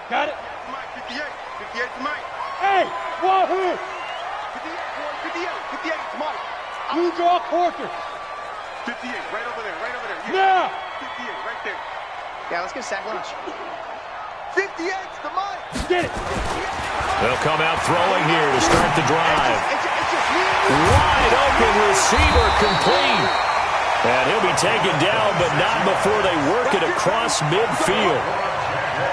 Got it? Mike, 58. 58 to Mike. Hey, wahoo! 58, 58 to Mike. You draw quarter. 58, right over there, right over there. Yeah! 58, right there. Yeah, let's get a sack lunch. 58 to Mike. Get it! They'll come out throwing here to start the drive. Wide open receiver complete. And he'll be taken down, but not before they work it across midfield.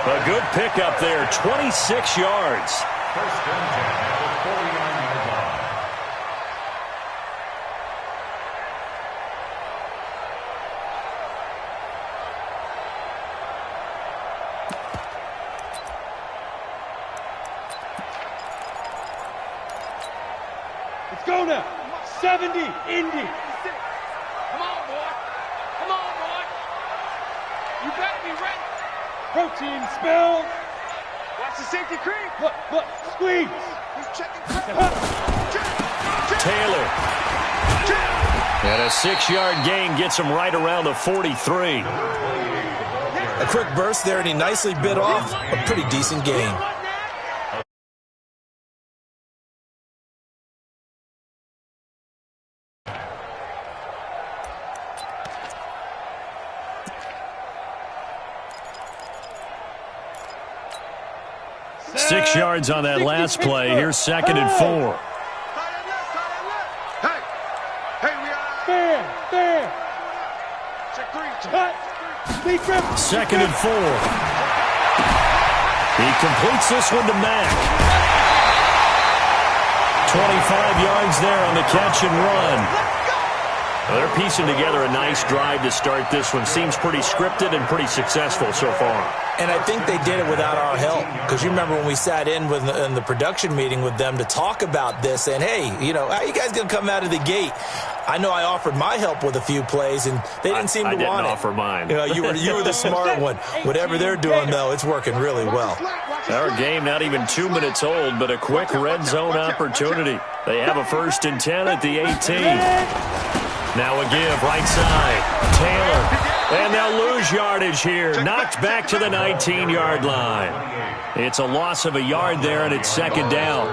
A good pickup there, 26 yards. First and 10 at the 49-yard line. Let's go now. 70, Indy. Come on, boy. Come on, boy. You better be ready. Protein spill. Watch the safety creep. Look, squeeze. He's checking. Taylor. And a 6-yard gain gets him right around the 43. A quick burst there, and he nicely bit off a pretty decent gain. Six yards on that last play. Here's 2nd and 4. Hey, we are. Fair. Check 3. Cut. Speed grip. 2nd and 4. He completes this one to Mack. 25 yards there on the catch and run. Well, they're piecing together a nice drive to start this one. Seems pretty scripted and pretty successful so far. And I think they did it without our help. Because you remember when we sat in the production meeting with them to talk about this, and hey, how you guys going to come out of the gate? I know I offered my help with a few plays, and they didn't seem to want it. I didn't offer mine. You were the smart one. Whatever they're doing, though, it's working really well. Our game not even 2 minutes old, but a quick red zone opportunity. They have a 1st and 10 at the 18. Now a give, right side. Taylor. And they'll lose yardage here. Knocked back to the 19-yard line. It's a loss of a yard there, and it's 2nd down.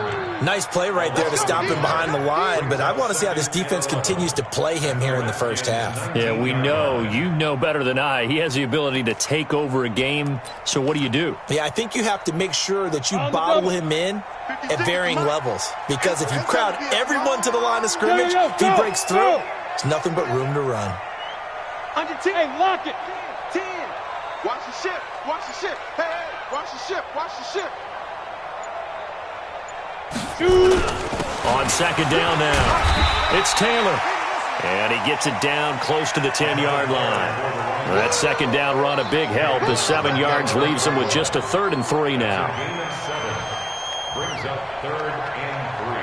Nice play right there to stop him behind the line, but I want to see how this defense continues to play him here in the first half. Yeah, we know. You know better than I. He has the ability to take over a game, so what do? Yeah, I think you have to make sure that you bottle him in at varying levels, because if you crowd everyone to the line of scrimmage, if he breaks through, it's nothing but room to run. Under 10. Hey, lock it. 10. Watch the ship. Watch the ship. Hey, watch the ship. Watch the ship. Shoot. On 2nd down now. It's Taylor. And he gets it down close to the 10-yard line. That 2nd down run, a big help. The 7 yards leaves him with just a 3rd and 3 now. Brings up 3rd and 3.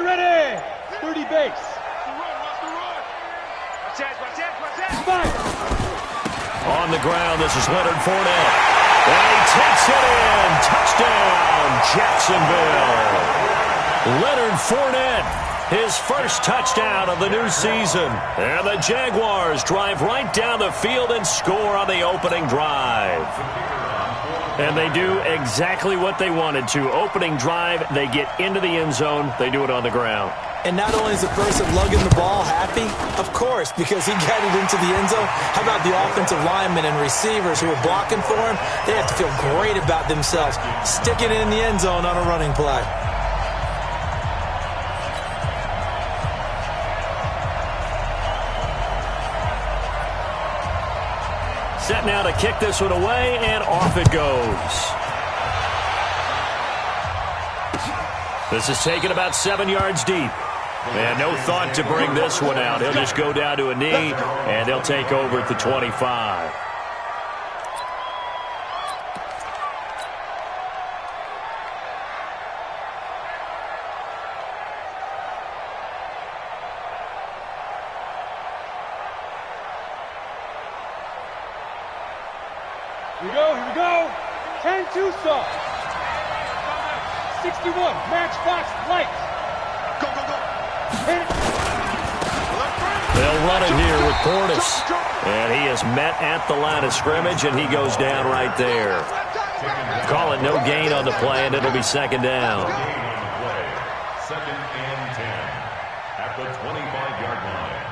Ready. 30 base. Watch the run. Watch that. Fire. On the ground, this is Leonard Fournette. And he takes it in. Touchdown, Jacksonville. Leonard Fournette, his first touchdown of the new season. And the Jaguars drive right down the field and score on the opening drive. And they do exactly what they wanted to. Opening drive, they get into the end zone. They do it on the ground. And not only is the person lugging the ball happy, of course, because he got it into the end zone. How about the offensive linemen and receivers who are blocking for him? They have to feel great about themselves, sticking it in the end zone on a running play. Set now to kick this one away, and off it goes. This is taken about 7 yards deep. And no thought to bring this one out. He'll just go down to a knee, and they'll take over at the 25. Here we go. 10-2 saw. 61, matchbox lights. Go. Hit it. They'll run it here with Portis. And he is met at the line of scrimmage, and he goes down right there. Call it no gain on the play, and it'll be second down. Gain on the play. 2nd and 10 at the 25-yard line.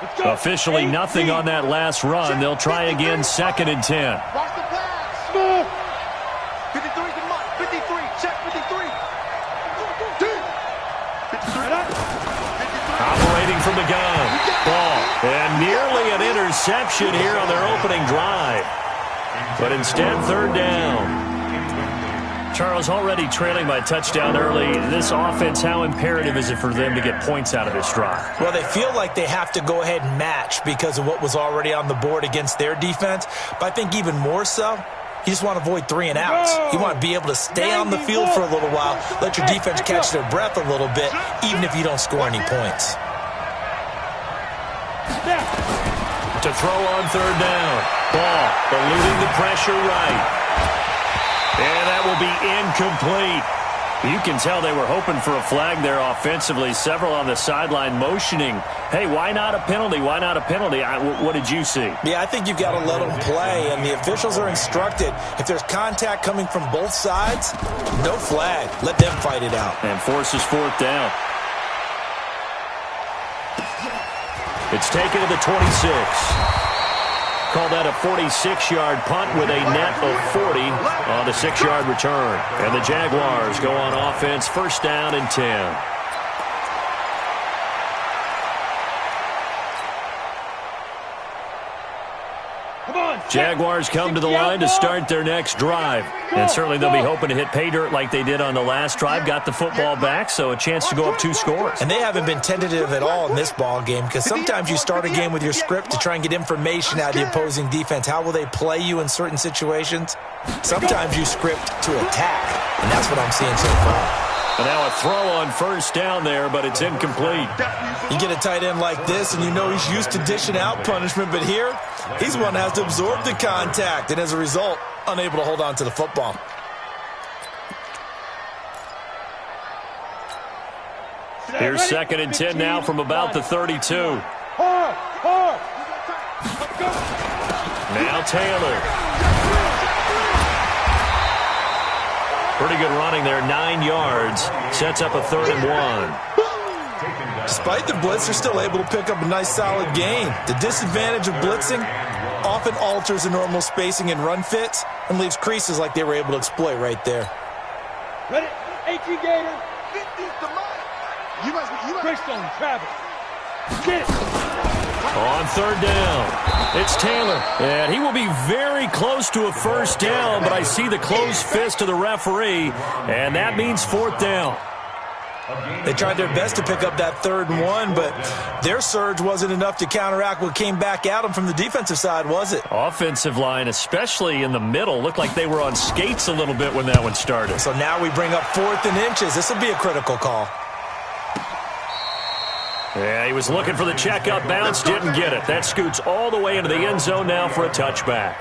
Let's go. Officially nothing on that last run. They'll try again, 2nd and 10. Watch the pass. Smooth. 53's the mark. 53. Check 53. 53. Operating from the gun. Ball. And nearly an interception here on their opening drive. But instead, 3rd down. Charles, already trailing by touchdown early. This offense, how imperative is it for them to get points out of this drive? Well, they feel like they have to go ahead and match because of what was already on the board against their defense. But I think even more so, you just want to avoid 3 and outs. You want to be able to stay on the field for a little while, let your defense catch their breath a little bit, even if you don't score any points. To throw on 3rd down. Ball eluding the pressure right. And that will be incomplete. You can tell they were hoping for a flag there offensively. Several on the sideline motioning. Hey, why not a penalty? Why not a penalty? What did you see? Yeah, I think you've got to let them play, and the officials are instructed. If there's contact coming from both sides, no flag. Let them fight it out. And forces 4th down. It's taken to the 26. Call that a 46-yard punt with a net of 40 on the 6-yard return. And the Jaguars go on offense, 1st down and 10. Jaguars come to the line to start their next drive. And certainly they'll be hoping to hit pay dirt like they did on the last drive. Got the football back, so a chance to go up 2 scores. And they haven't been tentative at all in this ball game because sometimes you start a game with your script to try and get information out of the opposing defense. How will they play you in certain situations? Sometimes you script to attack, and that's what I'm seeing so far. And now a throw on 1st down there, but it's incomplete. You get a tight end like this, and you know he's used to dishing out punishment, but here, he's one that has to absorb the contact, and as a result, unable to hold on to the football. Here's 2nd and 10 now from about the 32. Hard. Now Taylor. Pretty good running there, 9 yards. Sets up a 3rd and 1. Despite the blitz, they're still able to pick up a nice solid gain. The disadvantage of blitzing often alters the normal spacing and run fits and leaves creases like they were able to exploit right there. Ready? 18 Gator. Greystone, Travis. Get it. On 3rd down, it's Taylor. And he will be very close to a 1st down, but I see the closed fist of the referee, and that means 4th down. They tried their best to pick up that 3rd and 1, but their surge wasn't enough to counteract what came back at them from the defensive side, was it? Offensive line, especially in the middle, looked like they were on skates a little bit when that one started. So now we bring up 4th and inches. This will be a critical call. Yeah, he was looking for the checkup bounce, didn't get it. That scoots all the way into the end zone now for a touchback.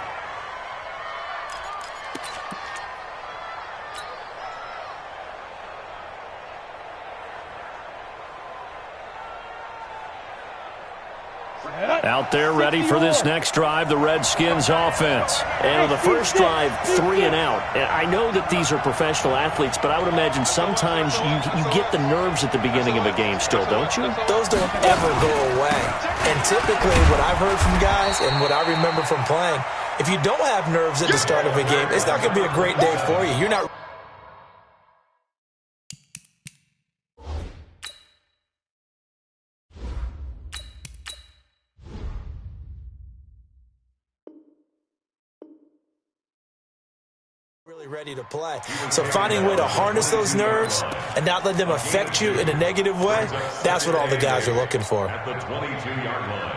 Out there ready for this next drive, the Redskins offense. And on the first drive, 3 and out. And I know that these are professional athletes, but I would imagine sometimes you get the nerves at the beginning of a game still, don't you? Those don't ever go away. And typically what I've heard from guys and what I remember from playing, if you don't have nerves at the start of a game, it's not going to be a great day for you. You're not really ready to play. So finding a way to harness those nerves and not let them affect you in a negative way, that's what all the guys are looking for. At the 22-yard line.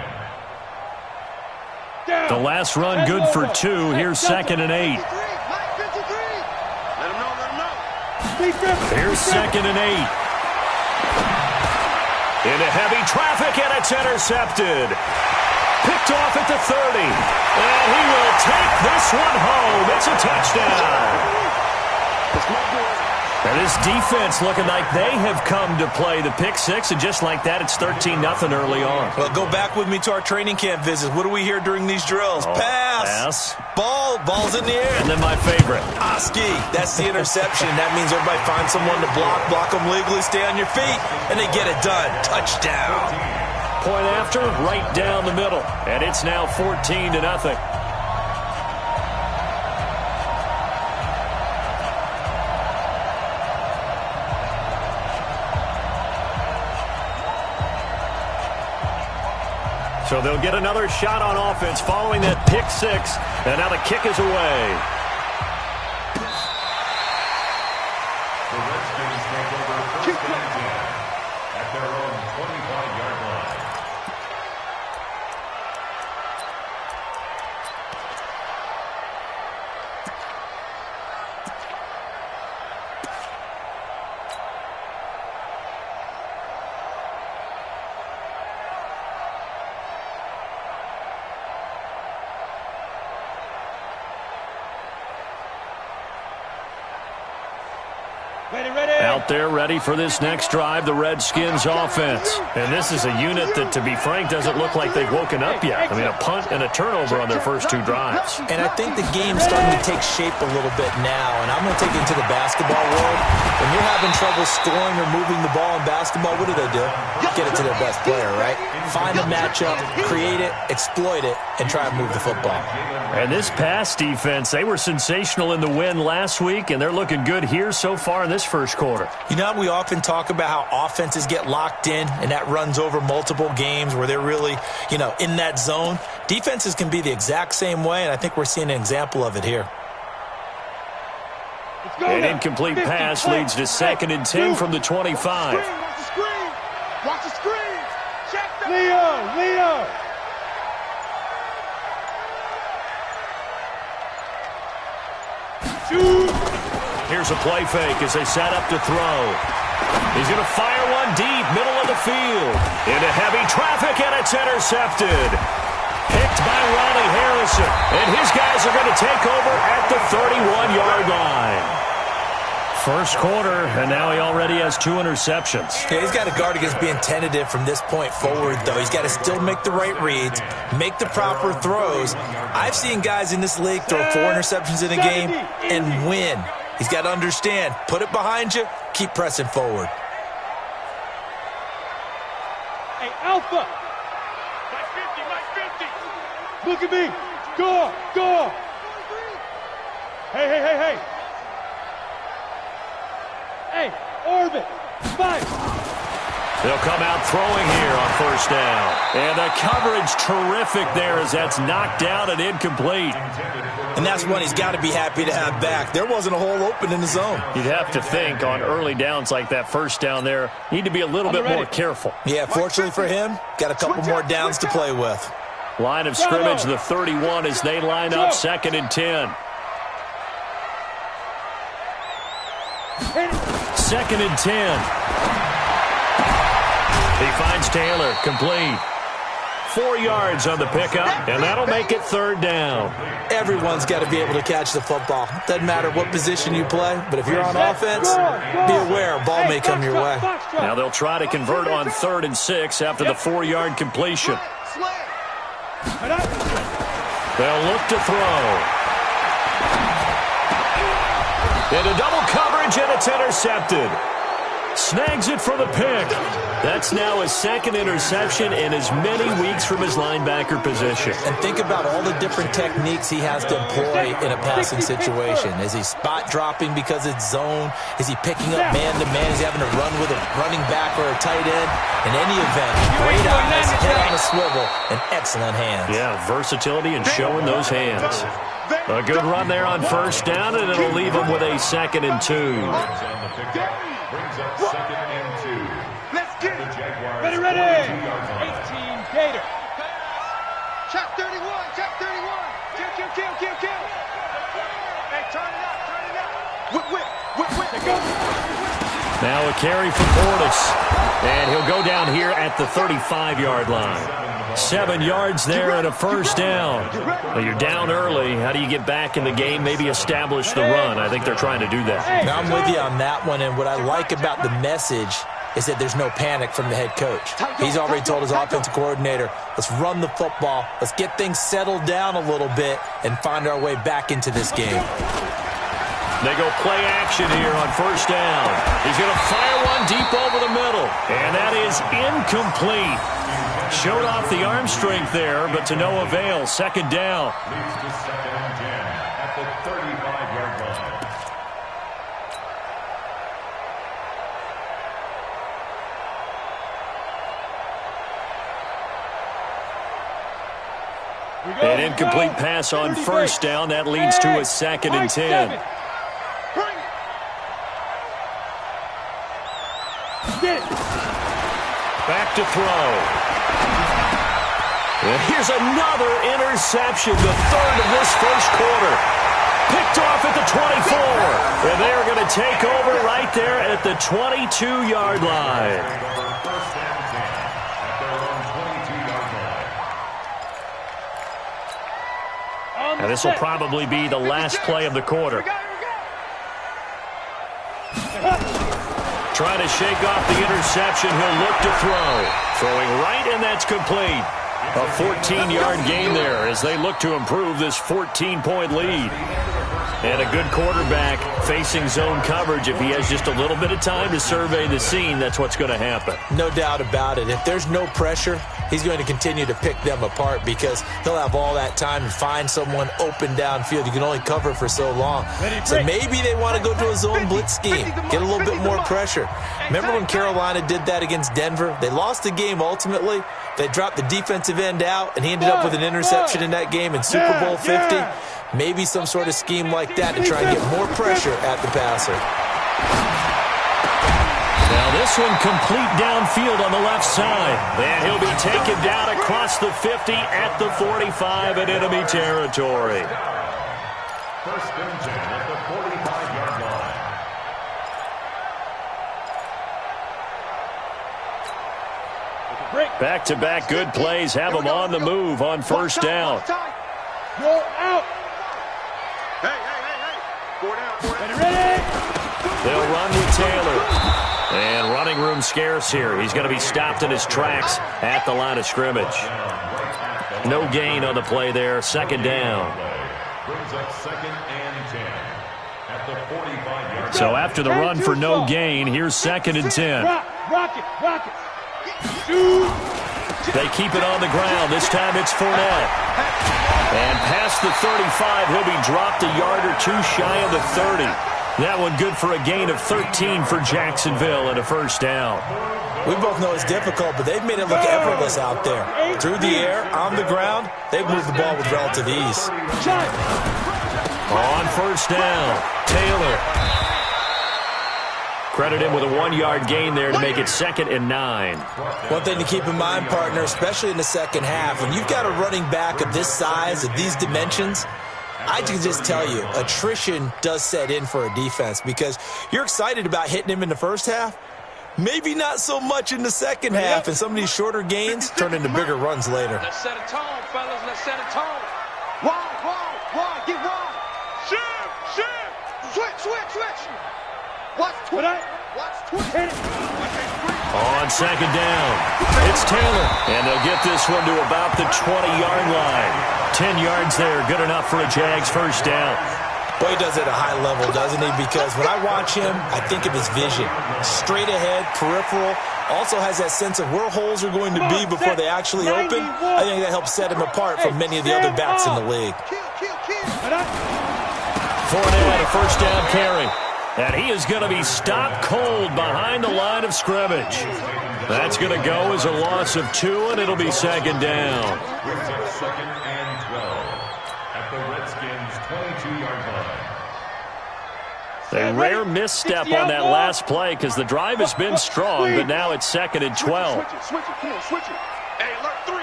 The last run good for 2. Here's 2nd and 8. Let him know. Here's 2nd and 8. Into heavy traffic, and it's intercepted. picked off at the 30. And he will take this one home. It's a touchdown. And this defense looking like they have come to play the pick six, and just like that, it's 13-0 early on. Well, go back with me to our training camp visits. What do we hear during these drills? Pass. Ball's in the air. And then my favorite. Oski. That's the interception. That means everybody finds someone to block them legally, stay on your feet, and they get it done. Touchdown. Point after, right down the middle. And it's now 14-0. So they'll get another shot on offense following that pick six. And now the kick is away. The Redskins take over first and 10 at their own 25-yard line. Out there ready for this next drive, the Redskins offense. And this is a unit that, to be frank, doesn't look like they've woken up yet. I mean, a punt and a turnover on their first two drives. And I think the game's starting to take shape a little bit now. And I'm going to take it into the basketball world. When you're having trouble scoring or moving the ball in basketball, what do? Get it to their best player, right? Find a matchup, create it, exploit it, and try and move the football. And this pass defense, they were sensational in the win last week, and they're looking good here so far in this first quarter. You know, we often talk about how offenses get locked in, and that runs over multiple games where they're really, in that zone. Defenses can be the exact same way, and I think we're seeing an example of it here. An incomplete pass leads to 2nd and 10 from the 25. Watch the screen. Check the Leo. Here's a play fake as they set up to throw. He's going to fire one deep, middle of the field. Into heavy traffic, and it's intercepted. Picked by Ronnie Harrison. And his guys are going to take over at the 31-yard line. First quarter, and now he already has 2 interceptions. Yeah, he's got to guard against being tentative from this point forward, though. He's got to still make the right reads, make the proper throws. I've seen guys in this league throw 4 interceptions in a game and win. He's got to understand, put it behind you, keep pressing forward. Hey, Alpha. Mike 50. Look at me. Go. Hey. Hey, Orbit. Spike. They'll come out throwing here on first down. And the coverage terrific there as that's knocked down and incomplete. And that's one he's got to be happy to have back. There wasn't a hole open in the zone. You'd have to think on early downs like that first down there, need to be a little bit more careful. Yeah, fortunately for him, got a couple more downs to play with. Line of scrimmage, the 31 as they line up 2nd and 10. 2nd and 10. He finds Taylor, complete. 4 yards on the pickup, and that'll make it 3rd down. Everyone's got to be able to catch the football. Doesn't matter what position you play, but if you're on offense, be aware a ball may come your way. Now they'll try to convert on 3rd and 6 after the 4-yard completion. They'll look to throw. Into double coverage, and it's intercepted. Snags it for the pick. That's now his 2nd interception in as many weeks from his linebacker position. And think about all the different techniques he has to employ in a passing situation. Is he spot dropping because it's zone? Is he picking up man-to-man? Is he having to run with a running back or a tight end? In any event, great eyes, head on a swivel, and excellent hands. Yeah, versatility and showing those hands. A good run there on first down, and it'll leave him with a 2nd and 2. Brings up 2nd and 2. Let's get it. Ready. 18 Gator. Check 31. Kill. Hey, turn it up. Whip. Go. Now a carry for Portis. And he'll go down here at the 35-yard line. 7 yards there and a first down. Well, you're down early. How do you get back in the game? Maybe establish the run. I think they're trying to do that. Now I'm with you on that one, and what I like about the message is that there's no panic from the head coach. He's already told his offensive coordinator, let's run the football, let's get things settled down a little bit, and find our way back into this game. They go play action here on first down. He's going to fire one deep over the middle. And that is incomplete. Showed off the arm strength there, but to no avail. Second down. Leads to 2nd and 10 at the 35-yard line. An incomplete pass on first down. That leads to a 2nd and 10. Back to throw. And here's another interception, the third of this first quarter. Picked off at the 24. And they are going to take over right there at the 22-yard line. First and 10 at their own 22-yard line. And this will probably be the last play of the quarter. Trying to shake off the interception. He'll look to throw. Throwing right, and that's complete. A 14-yard gain there as they look to improve this 14-point lead. And a good quarterback facing zone coverage. If he has just a little bit of time to survey the scene, that's what's going to happen. No doubt about it. If there's no pressure, he's going to continue to pick them apart because he'll have all that time to find someone open downfield. You can only cover for so long. So maybe they want to go to a zone blitz scheme, get a little bit more pressure. Remember when Carolina did that against Denver? They lost the game ultimately. They dropped the defensive end out, and he ended up with an interception in that game in Super Bowl 50. Maybe some sort of scheme like that to try and get more pressure at the passer. Now this one complete downfield on the left side. And he'll be taken down across the 50 at the 45 in enemy territory. First and 10 at the 45-yard line. Back-to-back good plays have them on the move on first down. You're out. Hey. Go down. Ready? They'll run with Taylor. And running room scarce here. He's going to be stopped in his tracks at the line of scrimmage. No gain on the play there. Second down. Brings up 2nd and 10 at the 45-yard. So after the run for no gain, here's 2nd and 10. Rock it. They keep it on the ground. This time it's Fournette. And past the 35, he'll be dropped a yard or two shy of the 30. That one good for a gain of 13 for Jacksonville and a first down. We both know it's difficult, but they've made it look effortless out there. Through the air, on the ground, they've moved the ball with relative ease. On first down, Taylor. Credit him with a 1-yard gain there to make it 2nd and 9. One thing to keep in mind, partner, especially in the second half, when you've got a running back of this size, of these dimensions, I can just tell you, attrition does set in for a defense because you're excited about hitting him in the first half. Maybe not so much in the second half, and some of these shorter gains turn into bigger runs later. Let's set a tone, fellas. Let's set a tone. Wide. Get wide. Shift. Switch. Watch Twitter. On second down, it's Taylor. And they'll get this one to about the 20-yard line. 10 yards there, good enough for a Jags first down. Boy, he does it at a high level, doesn't he? Because when I watch him, I think of his vision. Straight ahead, peripheral. Also has that sense of where holes are going to be before they actually open. I think that helps set him apart from many of the other backs in the league. Fournette, a first down carry. And he is going to be stopped cold behind the line of scrimmage. That's going to go as a loss of 2, and it'll be second down. Brings up 2nd and 12 at the Redskins' 22-yard line. A rare misstep on that last play because the drive has been strong, but now it's 2nd and 12. Switch it. Come on, switch it. Hey, alert 3.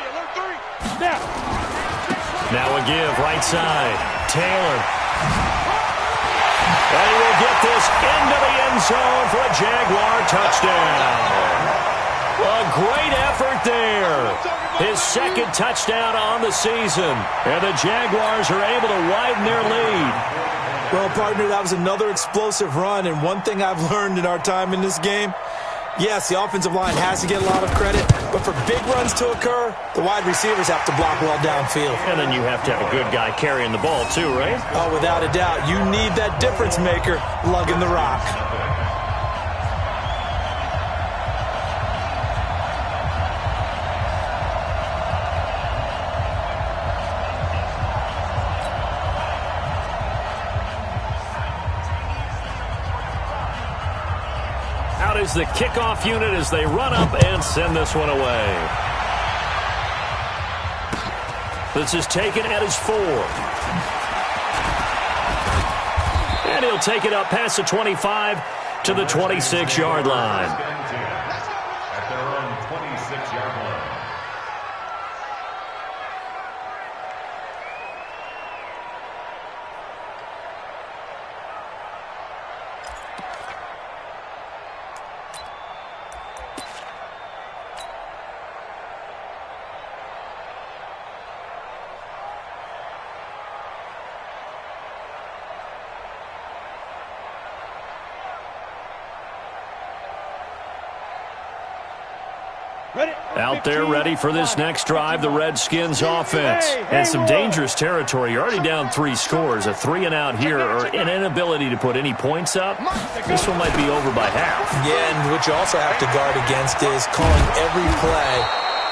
Now a give, right side. Taylor. And he will get this into the end zone for a Jaguar touchdown. A great effort there. His second touchdown on the season. And the Jaguars are able to widen their lead. Well, partner, that was another explosive run. And one thing I've learned in our time in this game, yes, the offensive line has to get a lot of credit, but for big runs to occur, the wide receivers have to block well downfield. And then you have to have a good guy carrying the ball too, right? Oh, without a doubt. You need that difference maker lugging the rock. Out is the kickoff unit as they run up and send this one away. This is taken at his 4. And he'll take it up past the 25 to the 26-yard line. At their own 26-yard line. Out there ready for this next drive, the Redskins offense. And some dangerous territory. You're already down 3 scores. A 3-and-out here or an inability to put any points up. This one might be over by half. Yeah, and what you also have to guard against is calling every play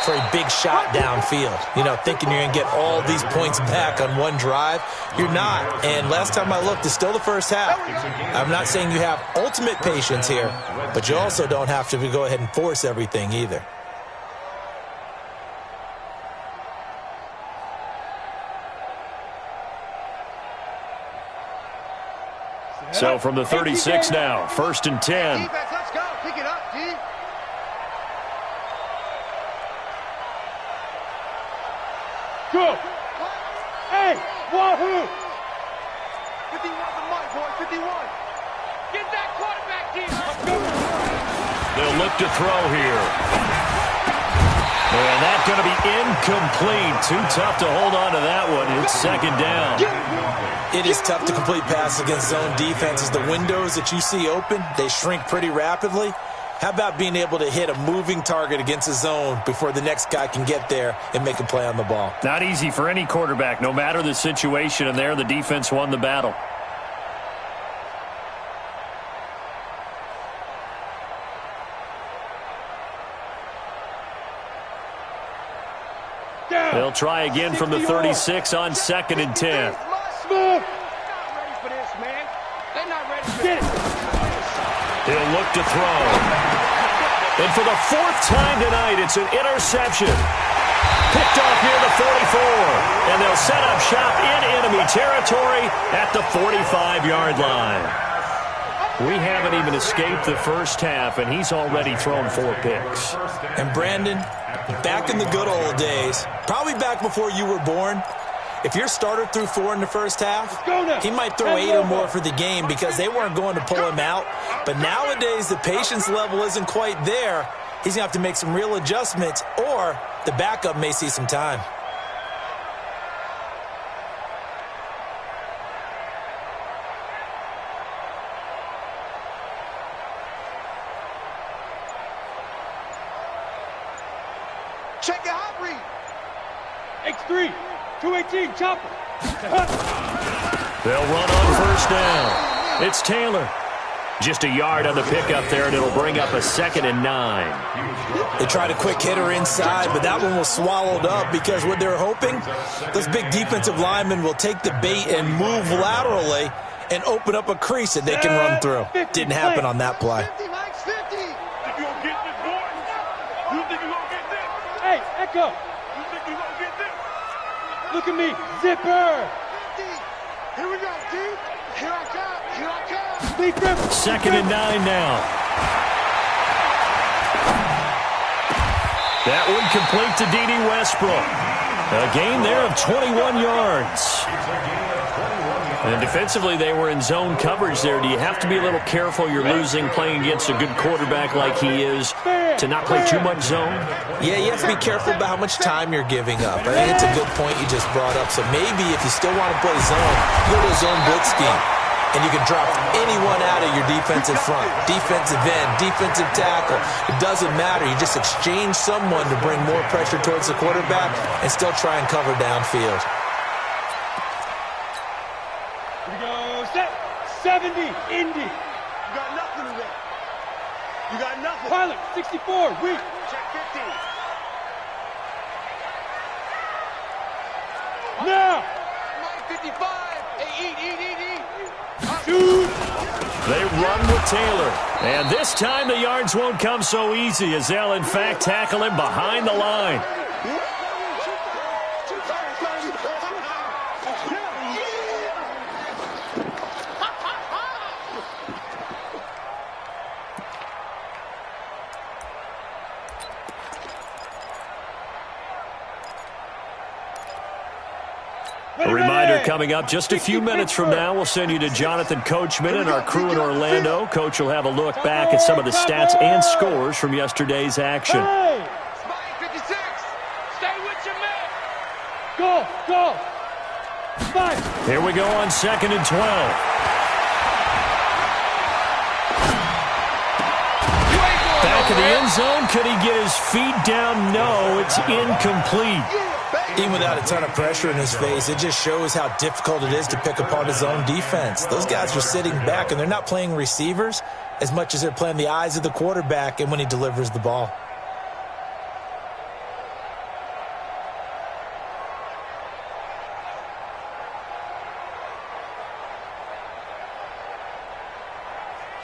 for a big shot downfield. You know, thinking you're going to get all these points back on one drive. You're not. And last time I looked, it's still the first half. I'm not saying you have ultimate patience here, but you also don't have to go ahead and force everything either. So from the 36 now, 1st and 10. Defense, let's go. Pick it up, D. Go. Hey, wahoo. 51's the mic, boy. 51. Get that quarterback, D. They'll look to throw here. And that's going to be incomplete. Too tough to hold on to that one. It's 2nd down. It is tough to complete passes against zone defenses. The windows that you see open, they shrink pretty rapidly. How about being able to hit a moving target against a zone before the next guy can get there and make a play on the ball? Not easy for any quarterback, no matter the situation. And there, the defense won the battle. They'll try again from the 36 on 2nd and 10. Move. Not ready for this, man. They're not ready for Get this. it. He'll look to throw. And for the 4th time tonight, it's an interception. Picked off near the 44. And they'll set up shop in enemy territory at the 45-yard line. We haven't even escaped the first half, and he's already thrown 4 picks. And Brandon, back in the good old days, probably back before you were born, if your starter threw 4 in the first half, he might throw 8 or more for the game because they weren't going to pull him out. But nowadays, the patience level isn't quite there. He's going to have to make some real adjustments, or the backup may see some time. Check the hot read. X3. 218, chopper. They'll run on 1st down. It's Taylor. Just a yard on the pickup there, and it'll bring up a 2nd and 9. They tried a quick hitter inside, but that one was swallowed up because what they're hoping, those big defensive linemen will take the bait and move laterally and open up a crease that they can run through. Didn't happen on that play. 50, Mike's 50. Think you gonna get this, boy? You think you gonna get this? Hey, Echo. You think you gonna get this? Look at me. Zipper. 50. Here we go, D. Here I come. Here I come. 2nd and 9 now. That one complete to D.D. Westbrook. A gain there of 21 yards. It's a gain of 21 yards. And defensively, they were in zone coverage there. Do you have to be a little careful you're losing playing against a good quarterback like he is to not play too much zone? Yeah, you have to be careful about how much time you're giving up. I think it's a good point you just brought up. So maybe if you still want to play zone, you go to a zone blitz scheme. And you can drop anyone out of your defensive front, defensive end, defensive tackle. It doesn't matter. You just exchange someone to bring more pressure towards the quarterback and still try and cover downfield. Here we go. Set. 70. Indy. You got nothing today. You got nothing. Pilot. 64. Weak. Check 15. Now. Mike 55. Hey, eat. Shoot. They run with Taylor. And this time the yards won't come so easy as they'll, in fact, tackle him behind the line. A reminder coming up just a few minutes from now. We'll send you to Jonathan Coachman and our crew in Orlando. Coach will have a look back at some of the stats and scores from yesterday's action. Hey. Spike 56. Stay with your man. Go. 5. Here we go on 2nd and 12. Back in the end zone. Could he get his feet down? No, it's incomplete. Even without a ton of pressure in his face, it just shows how difficult it is to pick apart his own defense. Those guys are sitting back, and they're not playing receivers as much as they're playing the eyes of the quarterback and when he delivers the ball.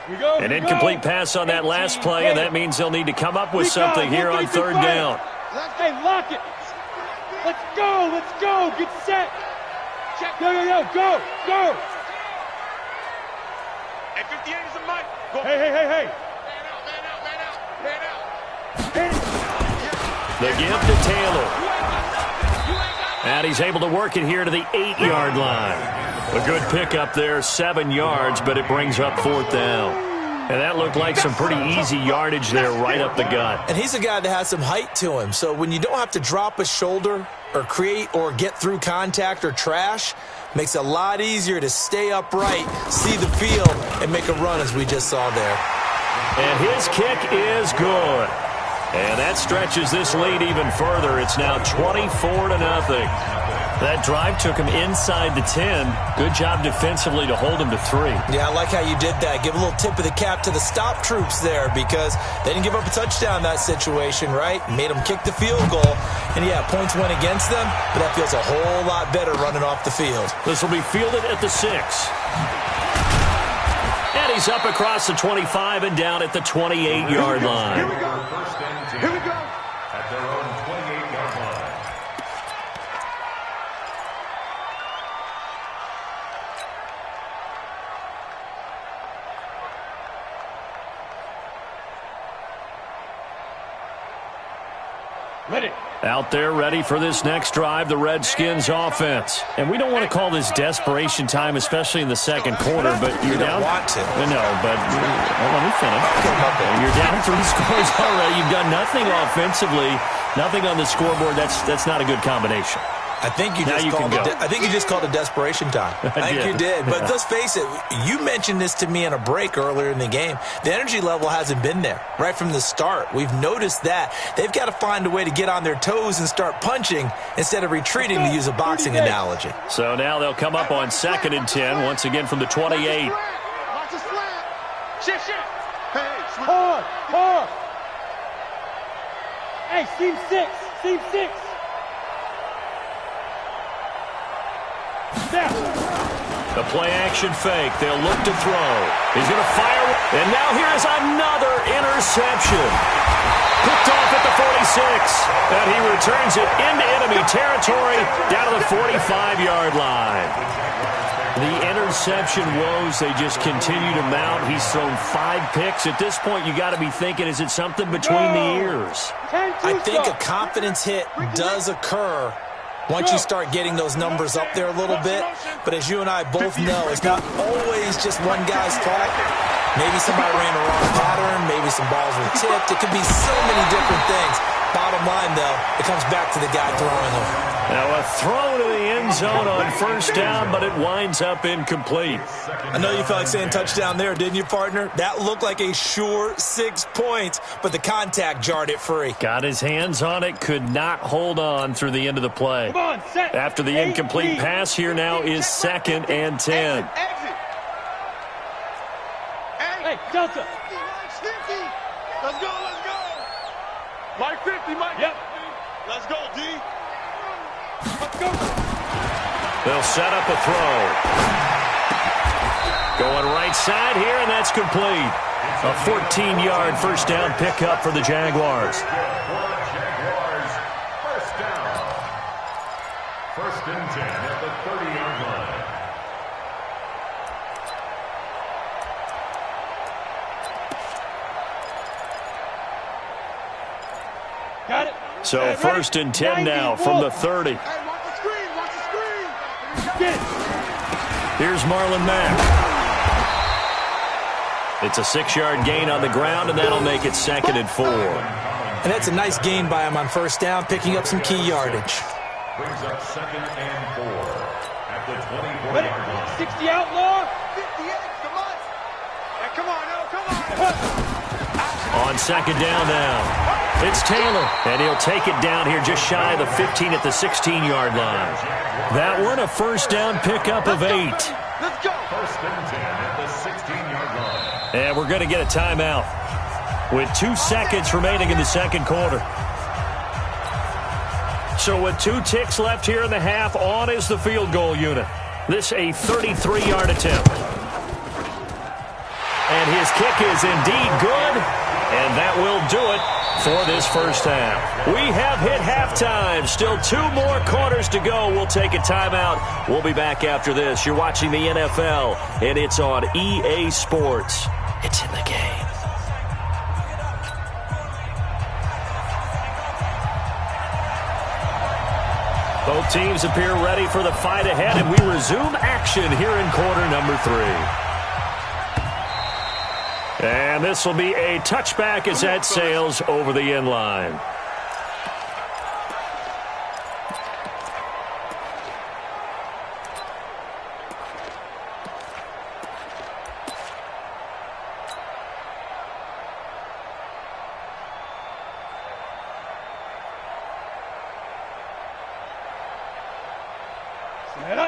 An incomplete pass on that last play, and that means they'll need to come up with something here on 3rd down. Hey, lock it. Let's go. Get set. Check. Go. Hey, 58 is a mic. Go. Hey. Man out. The give to Taylor. And he's able to work it here to the 8-yard line. A good pickup there, 7 yards, but it brings up 4th down. And that looked like some pretty easy yardage there right up the gut. And he's a guy that has some height to him. So when you don't have to drop a shoulder or create or get through contact or trash, makes it a lot easier to stay upright, see the field, and make a run as we just saw there. And his kick is good. And that stretches this lead even further. It's now 24-0. That drive took him inside the 10. Good job defensively to hold him to 3. Yeah, I like how you did that. Give a little tip of the cap to the stop troops there because they didn't give up a touchdown in that situation, right? Made them kick the field goal. And, yeah, points went against them, but that feels a whole lot better running off the field. This will be fielded at the 6. And he's up across the 25 and down at the 28-yard line. Here we go. At their own 28-yard line. Ready. Out there ready for this next drive, the Redskins offense. And we don't want to call this desperation time, especially in the second quarter, but you're down. Want to. No, but let me finish. You're down 3 scores already. You've done nothing offensively, nothing on the scoreboard. That's not a good combination. I think you just called it desperation time. I think you did. But let's face it, you mentioned this to me in a break earlier in the game. The energy level hasn't been there right from the start. We've noticed that. They've got to find a way to get on their toes and start punching instead of retreating, to use a boxing analogy. So now they'll come up on 2nd and 10, once again from the 28. Watch the slant. Shit. Hey, Hard. Hey, seam 6. Now. The play-action fake. They'll look to throw. He's going to fire. And now here's another interception. Picked off at the 46. And he returns it into enemy territory down to the 45-yard line. The interception woes, they just continue to mount. He's thrown 5 picks. At this point, you got to be thinking, is it something between the ears? I think a confidence hit does occur once you start getting those numbers up there a little bit. But as you and I both know, it's not always just one guy's fault. Maybe somebody ran a wrong pattern. Maybe some balls were tipped. It could be so many different things. Bottom line, though, it comes back to the guy throwing them. Now a throw to the end zone on first down, but it winds up incomplete. I know you felt like saying touchdown there, didn't you, partner? That looked like a sure 6 points, but the contact jarred it free. Got his hands on it, could not hold on through the end of the play. Come on, set. After the incomplete pass, here now is 2nd and 10. Hey, Delta. Let's go, let's go. Mike 50, Mike. Yep. Let's go, D. Let's go. They'll set up a throw. Going right side here, and that's complete. A 14-yard first down pickup for the Jaguars. Jaguars, first down. 1st and 10 at the 30-yard line. Got it. So Hey, 1st and 10 now from the 30. Hey, watch the screen, watch the screen. Get it. Here's Marlon Mack. It's a 6-yard gain on the ground, and that'll make it 2nd and 4. And that's a nice gain by him on first down, picking up some key yardage. Brings up 2nd and 4 at the 24-yard Ready. line. 60 outlaw. 58, come on. Hey, come on, no, come on. On 2nd down now, it's Taylor, and he'll take it down here just shy of the 15 at the 16-yard line. That one a first down pickup of 8. Let's go. 1st and 10 at the 16-yard line. And we're going to get a timeout with 2 seconds remaining in the second quarter. So with 2 ticks left here in the half, on is the field goal unit. This a 33-yard attempt. And his kick is indeed good, and that will do it for this first half. We have hit halftime. Still 2 more quarters to go. We'll take a timeout. We'll be back after this. You're watching the NFL, and it's on EA Sports. It's in the game. Both teams appear ready for the fight ahead, and we resume action here in quarter number 3. And this will be a touchback as that sails over the end line.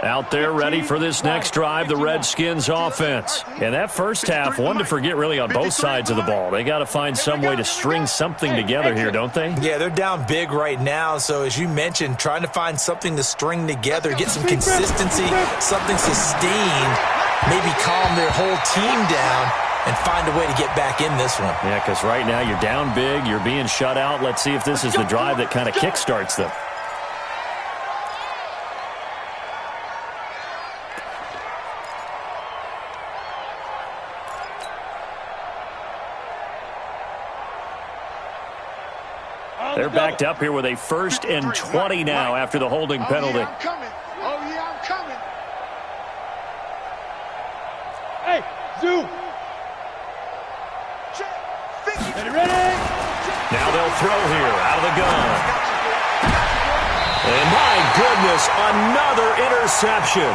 Out there ready for this next drive, the Redskins offense. And that first half, one to forget really on both sides of the ball. They got to find some way to string something together here, don't they? Yeah, they're down big right now. So as you mentioned, trying to find something to string together, get some consistency, something sustained, maybe calm their whole team down and find a way to get back in this one. Yeah, because right now you're down big, you're being shut out. Let's see if this is the drive that kind of kickstarts them. They're backed up here with a 1st and 20 now after the holding penalty. Oh, yeah, I'm coming. Oh, yeah, I'm coming. Hey, zoom. Ready, ready. Now they'll throw here out of the gun. And my goodness, another interception.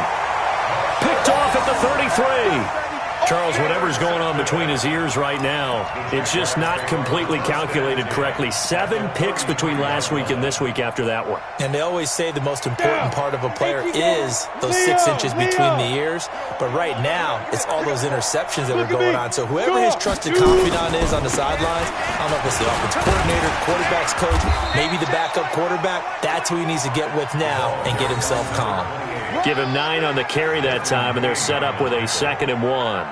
Picked off at the 33. Charles, whatever's going on between his ears right now, it's just not completely calculated correctly. 7 picks between last week and this week after that one. And they always say the most important part of a player is those 6 inches between the ears. But right now, it's all those interceptions that are going on. So whoever his trusted confidant is on the sidelines, I don't know if it's the offensive coordinator, quarterback's coach, maybe the backup quarterback, that's who he needs to get with now and get himself calm. Give him 9 on the carry that time, and they're set up with a 2nd and 1.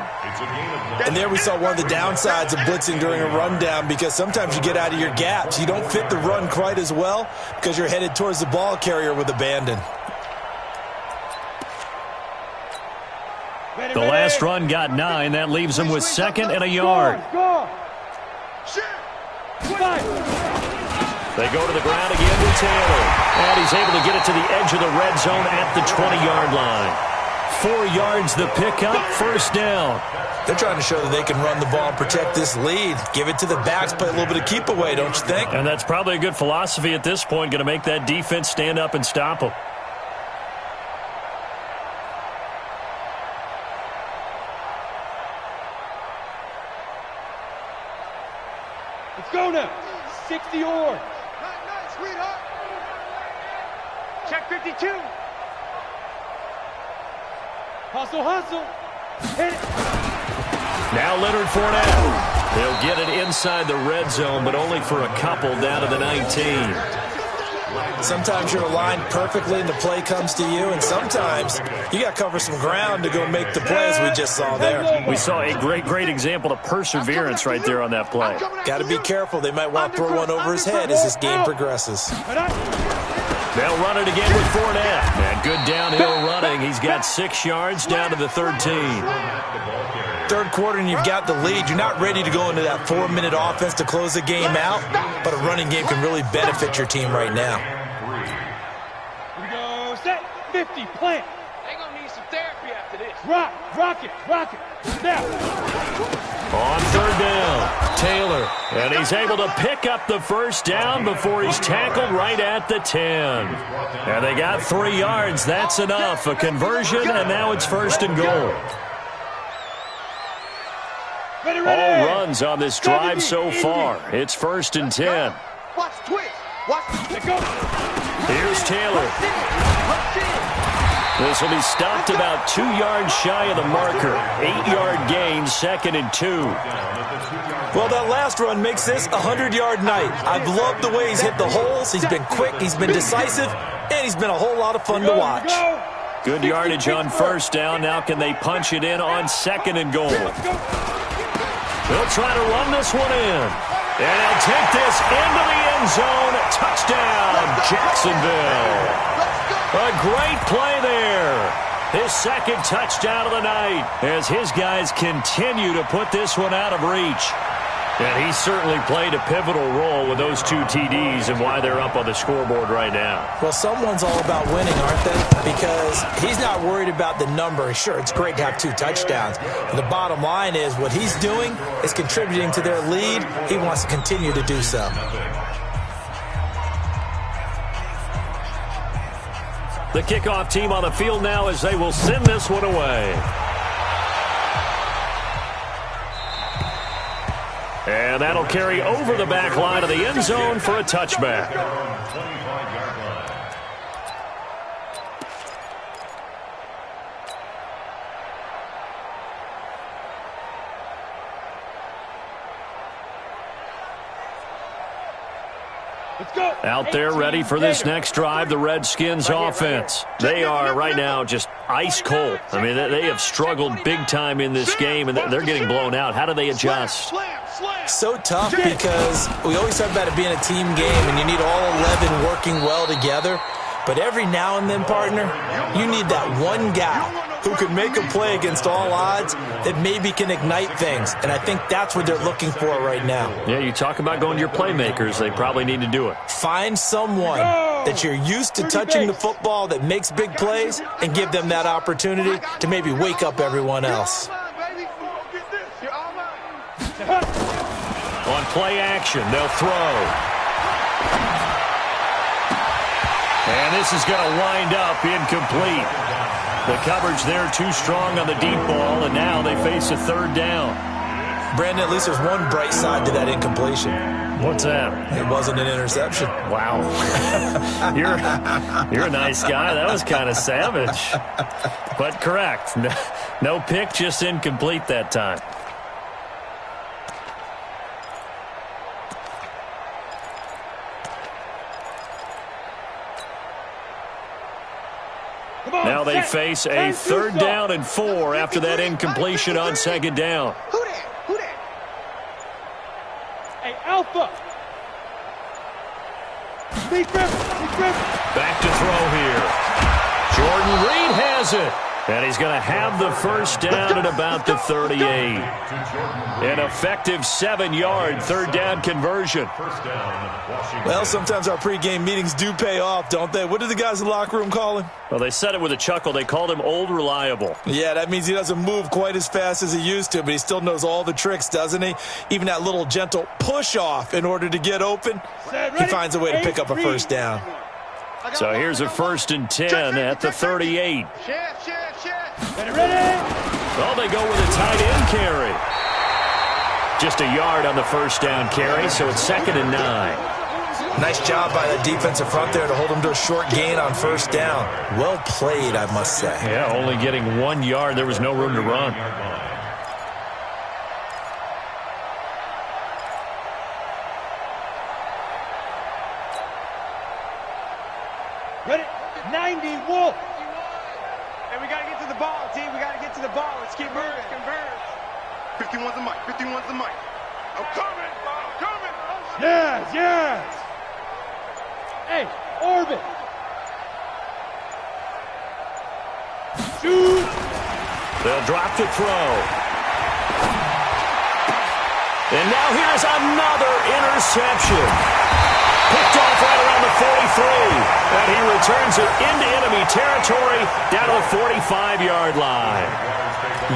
And there we saw one of the downsides of blitzing during a rundown, because sometimes you get out of your gaps. You don't fit the run quite as well because you're headed towards the ball carrier with abandon. The last run got 9. That leaves him with 2nd and a yard. Go. They go to the ground again to Taylor. And he's able to get it to the edge of the red zone at the 20-yard line. 4 yards the pickup, first down. They're trying to show that they can run the ball and protect this lead. Give it to the backs, play a little bit of keep away, don't you think? And that's probably a good philosophy at this point, going to make that defense stand up and stop them. Let's go now. 60 yards. Nice, sweetheart. Check 52. Hustle, hustle. Hit it. Now Leonard Fournette. They'll get it inside the red zone, but only for a couple down to the 19. Sometimes you're aligned perfectly and the play comes to you, and sometimes you got to cover some ground to go make the plays we just saw there. We saw a great example of perseverance right there on that play. Got to be careful. They might want to throw one over his head as this game progresses. They'll run it again with Fournette. And good downhill running. He's got 6 yards down to the 13. Third quarter and you've got the lead. You're not ready to go into that 4-minute offense to close the game out, but a running game can really benefit your team right now. Here we go. Set. 50. Plant. They're going to need some therapy after this. Rock. Rock it. Now. On third down, Taylor. And he's able to pick up the first down before he's tackled right at the 10. And they got 3 yards. That's enough. A conversion, and now it's first and goal. All runs on this drive so far. It's first and 10. Watch twitch. Watch. Let go. Here's Taylor. This will be stopped about 2 yards shy of the marker. 8-yard gain, second and 2. Well, that last run makes this a 100-yard night. I've loved the way he's hit the holes. He's been quick, he's been decisive, and he's been a whole lot of fun to watch. Good yardage on first down. Now can they punch it in on second and goal? They'll try to run this one in. And they'll take this into the end zone. Touchdown, Jacksonville. A great play there. His second touchdown of the night as his guys continue to put this one out of reach. And he certainly played a pivotal role with those 2 TDs and why they're up on the scoreboard right now. Well, someone's all about winning, aren't they? Because he's not worried about the number. Sure, it's great to have 2 touchdowns. But the bottom line is what he's doing is contributing to their lead. He wants to continue to do so. The kickoff team on the field now as they will send this one away. And that'll carry over the back line of the end zone for a touchback. Out there ready for this next drive, the Redskins offense. They are right now just ice cold. I mean, they have struggled big time in this game, and they're getting blown out. How do they adjust? So tough because we always talk about it being a team game, and you need all 11 working well together. But every now and then, partner, you need that one guy who can make a play against all odds that maybe can ignite things. And I think that's what they're looking for right now. Yeah, you talk about going to your playmakers. They probably need to do it. Find someone that you're used to touching the football that makes big plays and give them that opportunity to maybe wake up everyone else. On play action, they'll throw. And this is going to wind up incomplete. The coverage there too strong on the deep ball, and now they face a third down. Brandon, at least there's one bright side to that incompletion. What's that? It wasn't an interception. Wow. You're a nice guy. That was kind of savage. But correct. No pick, just incomplete that time. Now they face a third down and 4 after that incompletion on second down. Who that? Who that? Hey, Alpha. Big Griffin. Back to throw here. Jordan Reed has it. And he's going to have the first down at about the 38. An effective 7-yard third down conversion. Well, sometimes our pregame meetings do pay off, don't they? What do the guys in the locker room call him? Well, they said it with a chuckle. They called him Old Reliable. Yeah, that means he doesn't move quite as fast as he used to, but he still knows all the tricks, doesn't he? Even that little gentle push-off in order to get open, he finds a way to pick up a first down. So here's a 1st and 10 at the 38. Ready? Well, they go with a tight end carry. Just a yard on the first down carry, so it's 2nd and 9. Nice job by the defensive front there to hold him to a short gain on first down. Well played, I must say. Yeah, only getting 1 yard. There was no room to run. Ready? 90, Wolf. Hey, we got to get to the ball, team. We got to get to the ball. Let's keep moving. Converge. 51's the mic. 51's the mic. I'm coming. I'm coming. Yes, yes. Hey, orbit. Shoot. They'll drop to throw. And now here's another interception. Picked off right around the 43. And he returns it into enemy territory down to the 45-yard line.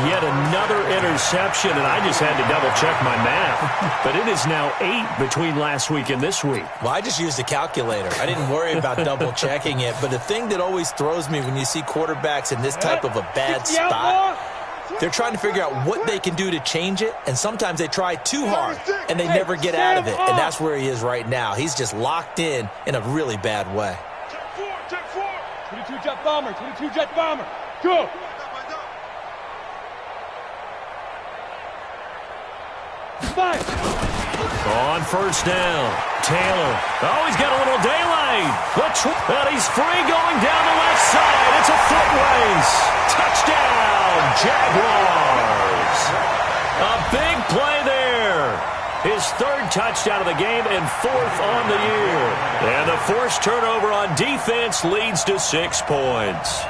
Yet another interception, and I just had to double-check my math. But it is now 8 between last week and this week. Well, I just used a calculator. I didn't worry about double-checking it. But the thing that always throws me when you see quarterbacks in this type of a bad spot, they're trying to figure out what they can do to change it, and sometimes they try too hard, and they never get out of it. And that's where he is right now. He's just locked in a really bad way. Jet 4. 22 jet bomber. 22 jet bomber. Go. Five. On first down, Taylor. Oh, he's got a little daylight. And he's free going down the left side. It's a foot race. Touchdown, Jaguars. A big play there. His 3rd touchdown of the game and 4th on the year. And the forced turnover on defense leads to 6 points.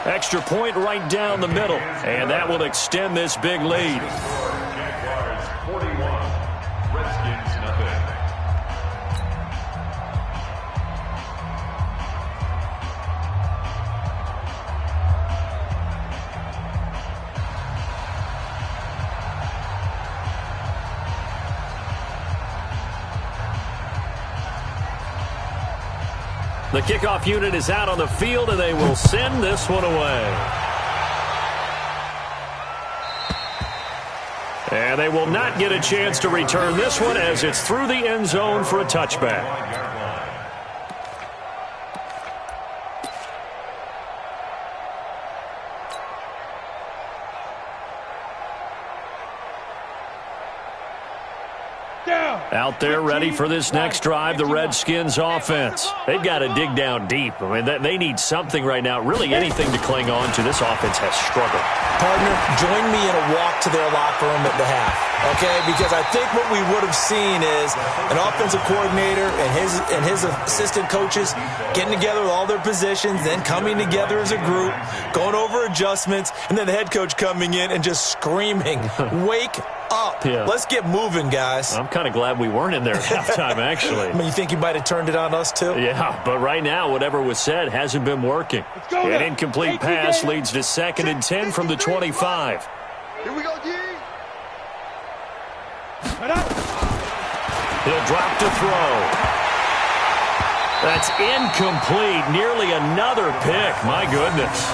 Extra point right down the middle, and that will extend this big lead. Jaguars 41, Redskins nothing. The kickoff unit is out on the field, and they will send this one away. And they will not get a chance to return this one as it's through the end zone for a touchback. Out there ready for this next drive, the Redskins offense. They've got to dig down deep. I mean, they need something right now, really anything to cling on to. This offense has struggled. Partner, join me in a walk to their locker room at the half, okay? Because I think what we would have seen is an offensive coordinator and his assistant coaches getting together with all their positions, then coming together as a group, going over adjustments, and then the head coach coming in and just screaming, wake up. Yeah. Let's get moving, guys. I'm kind of glad we weren't in there at halftime, actually. I mean, you think you might have turned it on us, too? Yeah, but right now, whatever was said hasn't been working. An incomplete pass leads to 2nd and 10 from the 25. Here we go, D. He'll drop to throw. That's incomplete. Nearly another pick. My goodness.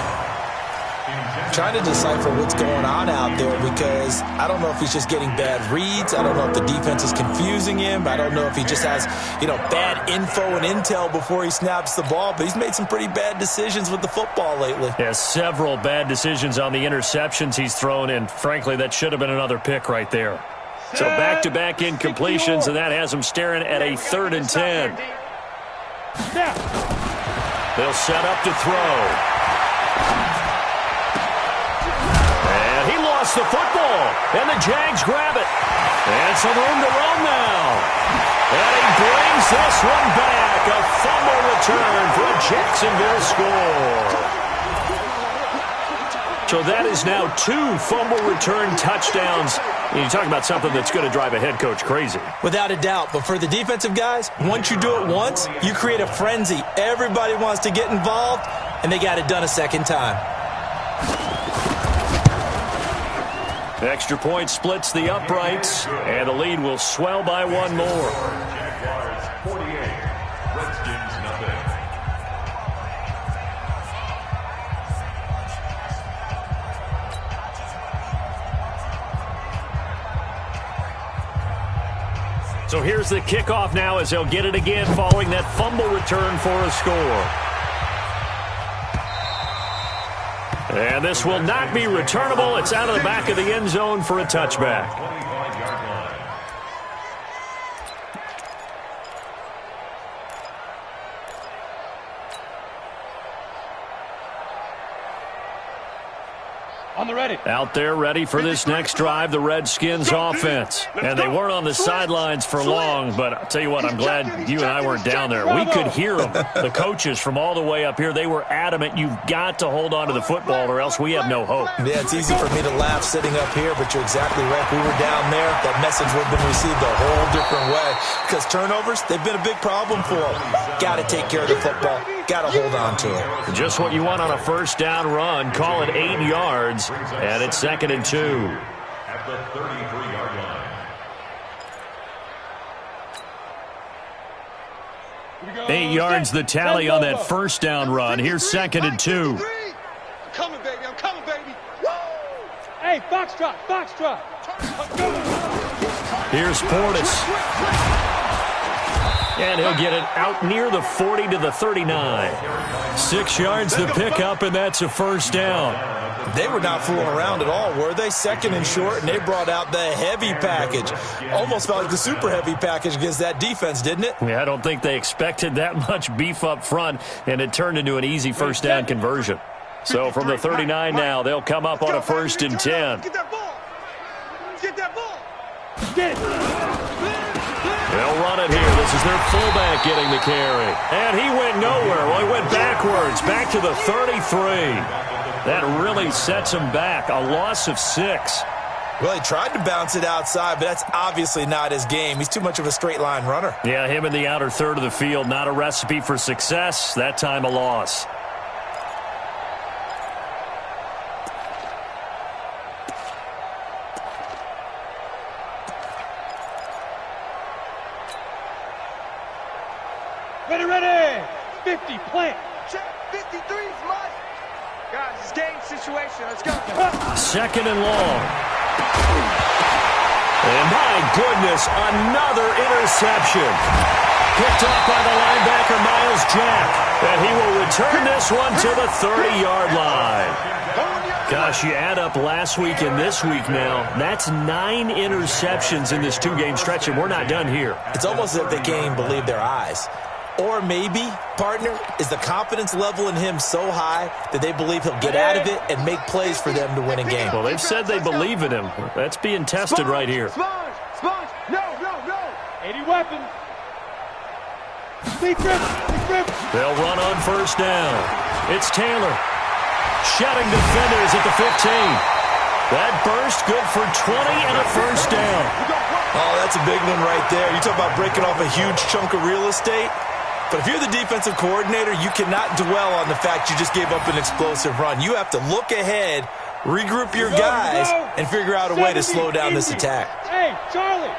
Trying to decipher what's going on out there because I don't know if he's just getting bad reads. I don't know if the defense is confusing him. I don't know if he just has, bad info and intel before he snaps the ball. But he's made some pretty bad decisions with the football lately. Yeah, several bad decisions on the interceptions he's thrown, and frankly, that should have been another pick right there. So back-to-back incompletions, and that has him staring at a 3rd and 10. They'll set up to throw. The football, and the Jags grab it. And some room to roam now. And he brings brings this one back. A fumble return for a Jacksonville score. So that is now 2 fumble return touchdowns. And you talk about something that's going to drive a head coach crazy. Without a doubt. But for the defensive guys, once you do it once, you create a frenzy. Everybody wants to get involved, and they got it done a second time. Extra point splits the uprights, and the lead will swell by 1 more. Jaguars 48, Redskins nothing. So here's the kickoff now as they'll get it again following that fumble return for a score. And this will not be returnable. It's out of the back of the end zone for a touchback. 25-yard line. On the ready. Out there ready for this next drive, the Redskins offense. And they weren't on the sidelines for long, but I'll tell you what, I'm glad you and I weren't down there. We could hear them. The coaches from all the way up here, they were adamant, you've got to hold on to the football or else we have no hope. Yeah, it's easy for me to laugh sitting up here, but you're exactly right. If we were down there, that message would have been received a whole different way. Because turnovers, they've been a big problem for them. Got to take care of the football. Got to hold on to it. Just what you want on a first down run. Call it 8 yards, and it's 2nd and 2. At the 33-yard line. 8 yards the tally on that first down run. Here's 2nd and 2. I'm coming, baby. I'm coming, baby. Hey, foxtrot, foxtrot. Here's Portis. And he'll get it out near the 40 to the 39. 6 yards the pickup, and that's a first down. They were not fooling around at all, were they? 2nd and short, and they brought out the heavy package. Almost felt like the super heavy package against that defense, didn't it? Yeah, I don't think they expected that much beef up front, and it turned into an easy first down conversion. So from the 39 now, they'll come up on a 1st and 10. Get that ball. Get that ball. Get it. They'll run it here. This is their fullback getting the carry. And he went nowhere. Well, he went backwards, back to the 33. That really sets him back. A loss of 6. Well, he tried to bounce it outside, but that's obviously not his game. He's too much of a straight-line runner. Yeah, him in the outer third of the field, not a recipe for success. That time a loss. Ready. 50, plant. Check. 53's mine. Guys, it's game situation. Let's go. 2nd and long. And my goodness, another interception. Picked up by the linebacker, Miles Jack. And he will return this one to the 30-yard line. Gosh, you add up last week and this week now, that's 9 interceptions in this 2-game stretch, and we're not done here. It's almost as if they can't even believe their eyes. Or maybe, partner, is the confidence level in him so high that they believe he'll get out of it and make plays for them to win a game. Well, they've said they believe in him. That's being tested right here. Sponge. No. 80 weapons. Big grip. They'll run on first down. It's Taylor. Shutting defenders at the 15. That burst good for 20 and a first down. Oh, that's a big one right there. You talk about breaking off a huge chunk of real estate. But if you're the defensive coordinator, you cannot dwell on the fact you just gave up an explosive run. You have to look ahead, regroup your guys, and figure out a way to slow down this attack. Hey, Charlie.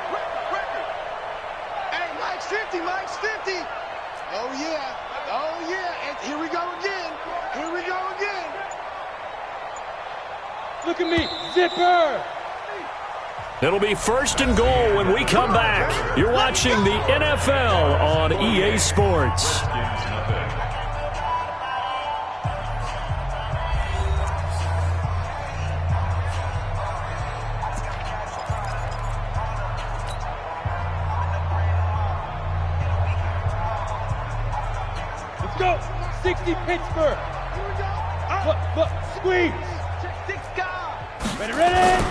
Hey, Mike's 50. Oh, yeah. And here we go again. Look at me. Zipper. It'll be 1st and goal when we come back. You're watching the NFL on EA Sports. Let's go. 60 Pittsburgh. Look. Squeeze. Ready.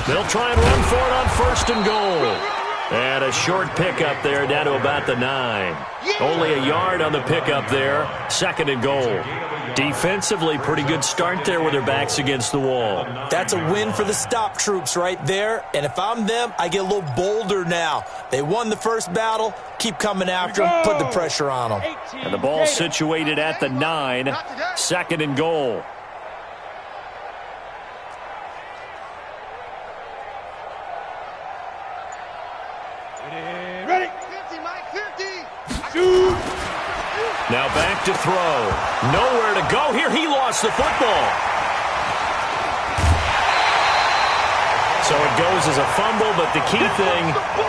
They'll try and run for it on 1st and goal. And a short pickup there down to about the 9. Only a yard on the pickup there. 2nd and goal. Defensively, pretty good start there with their backs against the wall. That's a win for the stop troops right there. And if I'm them, I get a little bolder now. They won the first battle. Keep coming after them. Put the pressure on them. And the ball situated at the 9. 2nd and goal. Ready. 50, Mike, 50. Shoot. Now back to throw. Nowhere to go here. He lost the football. So it goes as a fumble, but the key thing,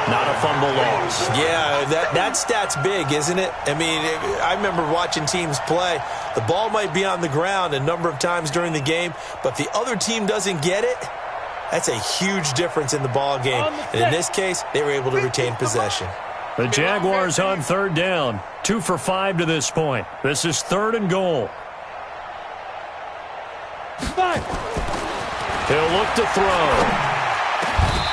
not a fumble loss. Yeah, that stat's big, isn't it? I mean, I remember watching teams play. The ball might be on the ground a number of times during the game, but if the other team doesn't get it, that's a huge difference in the ball game. And in this case, they were able to retain possession. The Jaguars on 3rd down. 2 for 5 to this point. This is 3rd and goal. 5. He'll look to throw.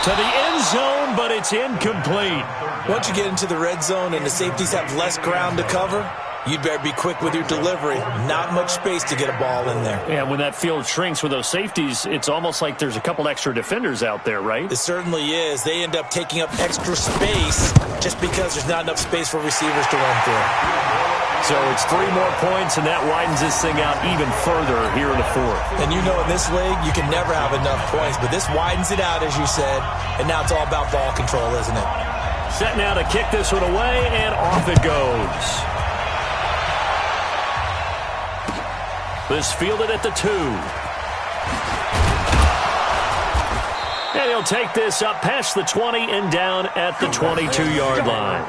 To the end zone, but it's incomplete. Once you get into the red zone and the safeties have less ground to cover, you'd better be quick with your delivery. Not much space to get a ball in there. Yeah, when that field shrinks with those safeties, it's almost like there's a couple extra defenders out there, right? It certainly is. They end up taking up extra space just because there's not enough space for receivers to run through. So it's 3 more points, and that widens this thing out even further here in the 4th. And you know in this league, you can never have enough points, but this widens it out, as you said, and now it's all about ball control, isn't it? Set now to kick this one away, and off it goes. This fielded at the 2. And he'll take this up past the 20 and down at the 22-yard line.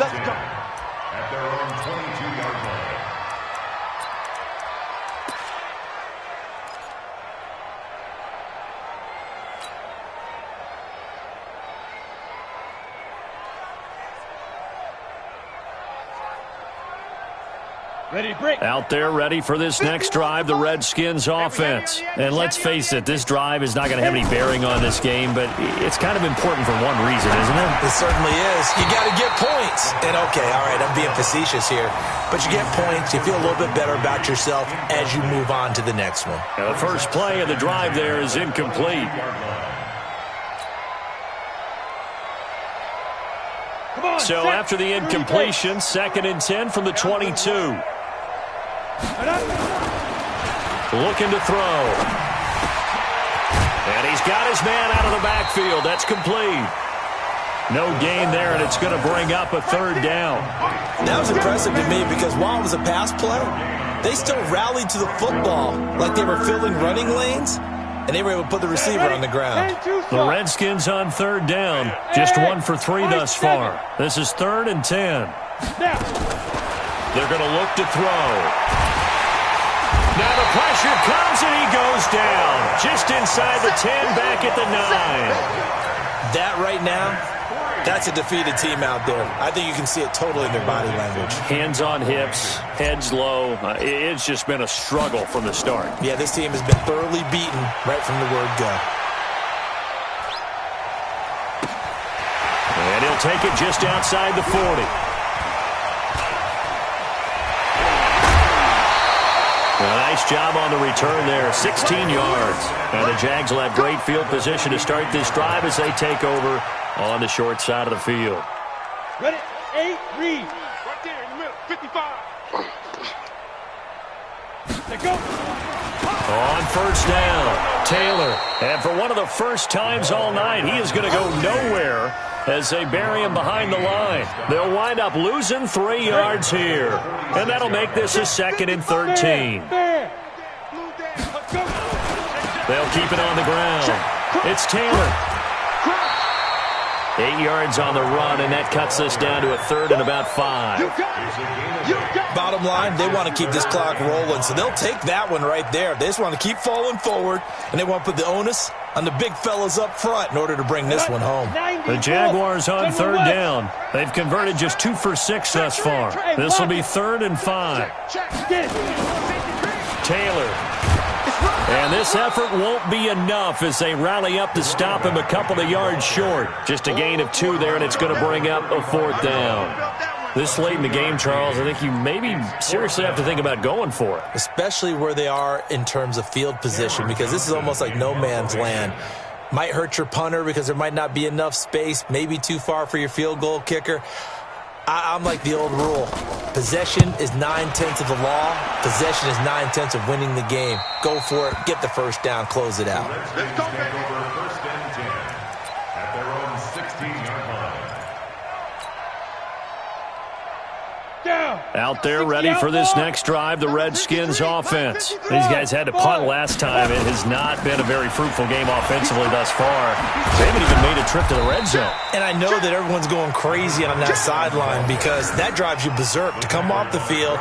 Let's go. At their own 22-yard line. Ready, break. Out there ready for this next drive, the Redskins offense. And let's face it, this drive is not going to have any bearing on this game, but it's kind of important for one reason, isn't it? It certainly is. You got to get points. And okay, all right, I'm being facetious here, but you get points, you feel a little bit better about yourself as you move on to the next one. Now, the first play of the drive there is incomplete. Come on, So set. after the incompletion, 2nd and 10 from the 22. Looking to throw. And he's got his man out of the backfield. That's complete. No gain there, and it's going to bring up a 3rd down. That was impressive to me because while it was a pass play, they still rallied to the football like they were filling running lanes, and they were able to put the receiver on the ground. The Redskins on 3rd down. Just 1 for 3 thus far. This is 3rd and 10. They're going to look to throw. Now the pressure comes, and he goes down. Just inside the 10, back at the 9. That right now, that's a defeated team out there. I think you can see it totally in their body language. Hands on hips, heads low. It's just been a struggle from the start. Yeah, this team has been thoroughly beaten right from the word go. And he'll take it just outside the 40. A nice job on the return there, 16 yards. And the Jags will have great field position to start this drive as they take over on the short side of the field. Ready, 8, read. Right there in the middle, 55. Let go. On 1st down, Taylor. And for one of the first times all night, he is going to go nowhere as they bury him behind the line. They'll wind up losing 3 yards here. And that'll make this a 2nd and 13. They'll keep it on the ground. It's Taylor. 8 yards on the run, and that cuts us down to a 3rd and about 5. Bottom line, they want to keep this clock rolling, so they'll take that one right there. They just want to keep falling forward, and they want to put the onus on the big fellas up front in order to bring this one home. The Jaguars on 3rd down. They've converted just 2 for 6 thus far. This will be 3rd and 5. Taylor. And this effort won't be enough as they rally up to stop him a couple of yards short. Just a gain of 2 there, and it's going to bring up a 4th down. This late in the game, Charles, I think you maybe seriously have to think about going for it. Especially where they are in terms of field position, because this is almost like no man's land. Might hurt your punter because there might not be enough space, maybe too far for your field goal kicker. I'm like the old rule. Possession is 9/10 of the law. Possession is 9/10 of winning the game. Go for it. Get the first down. Close it out. Let's take over 1st and 10 at their own 16-yard line. Out there ready for this next drive, the Redskins offense. These guys had to punt last time. It has not been a very fruitful game offensively thus far. They haven't even made a trip to the red zone. And I know that everyone's going crazy on that sideline because that drives you berserk to come off the field,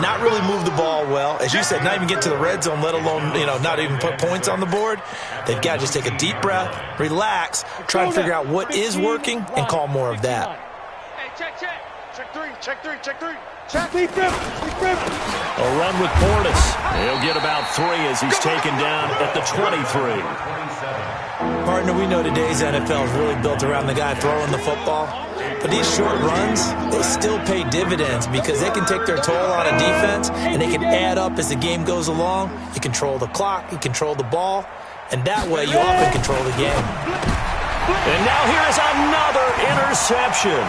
not really move the ball well. As you said, not even get to the red zone, let alone, not even put points on the board. They've got to just take a deep breath, relax, try and figure out what is working, and call more of that. Hey, check. Check three. Check. Deep rip. A run with Portis. He'll get about 3 as he's taken down at the 23. Partner, we know today's NFL is really built around the guy throwing the football. But these short runs, they still pay dividends because they can take their toll on a defense and they can add up as the game goes along. You control the clock, you control the ball, and that way you often control the game. And now here is another interception.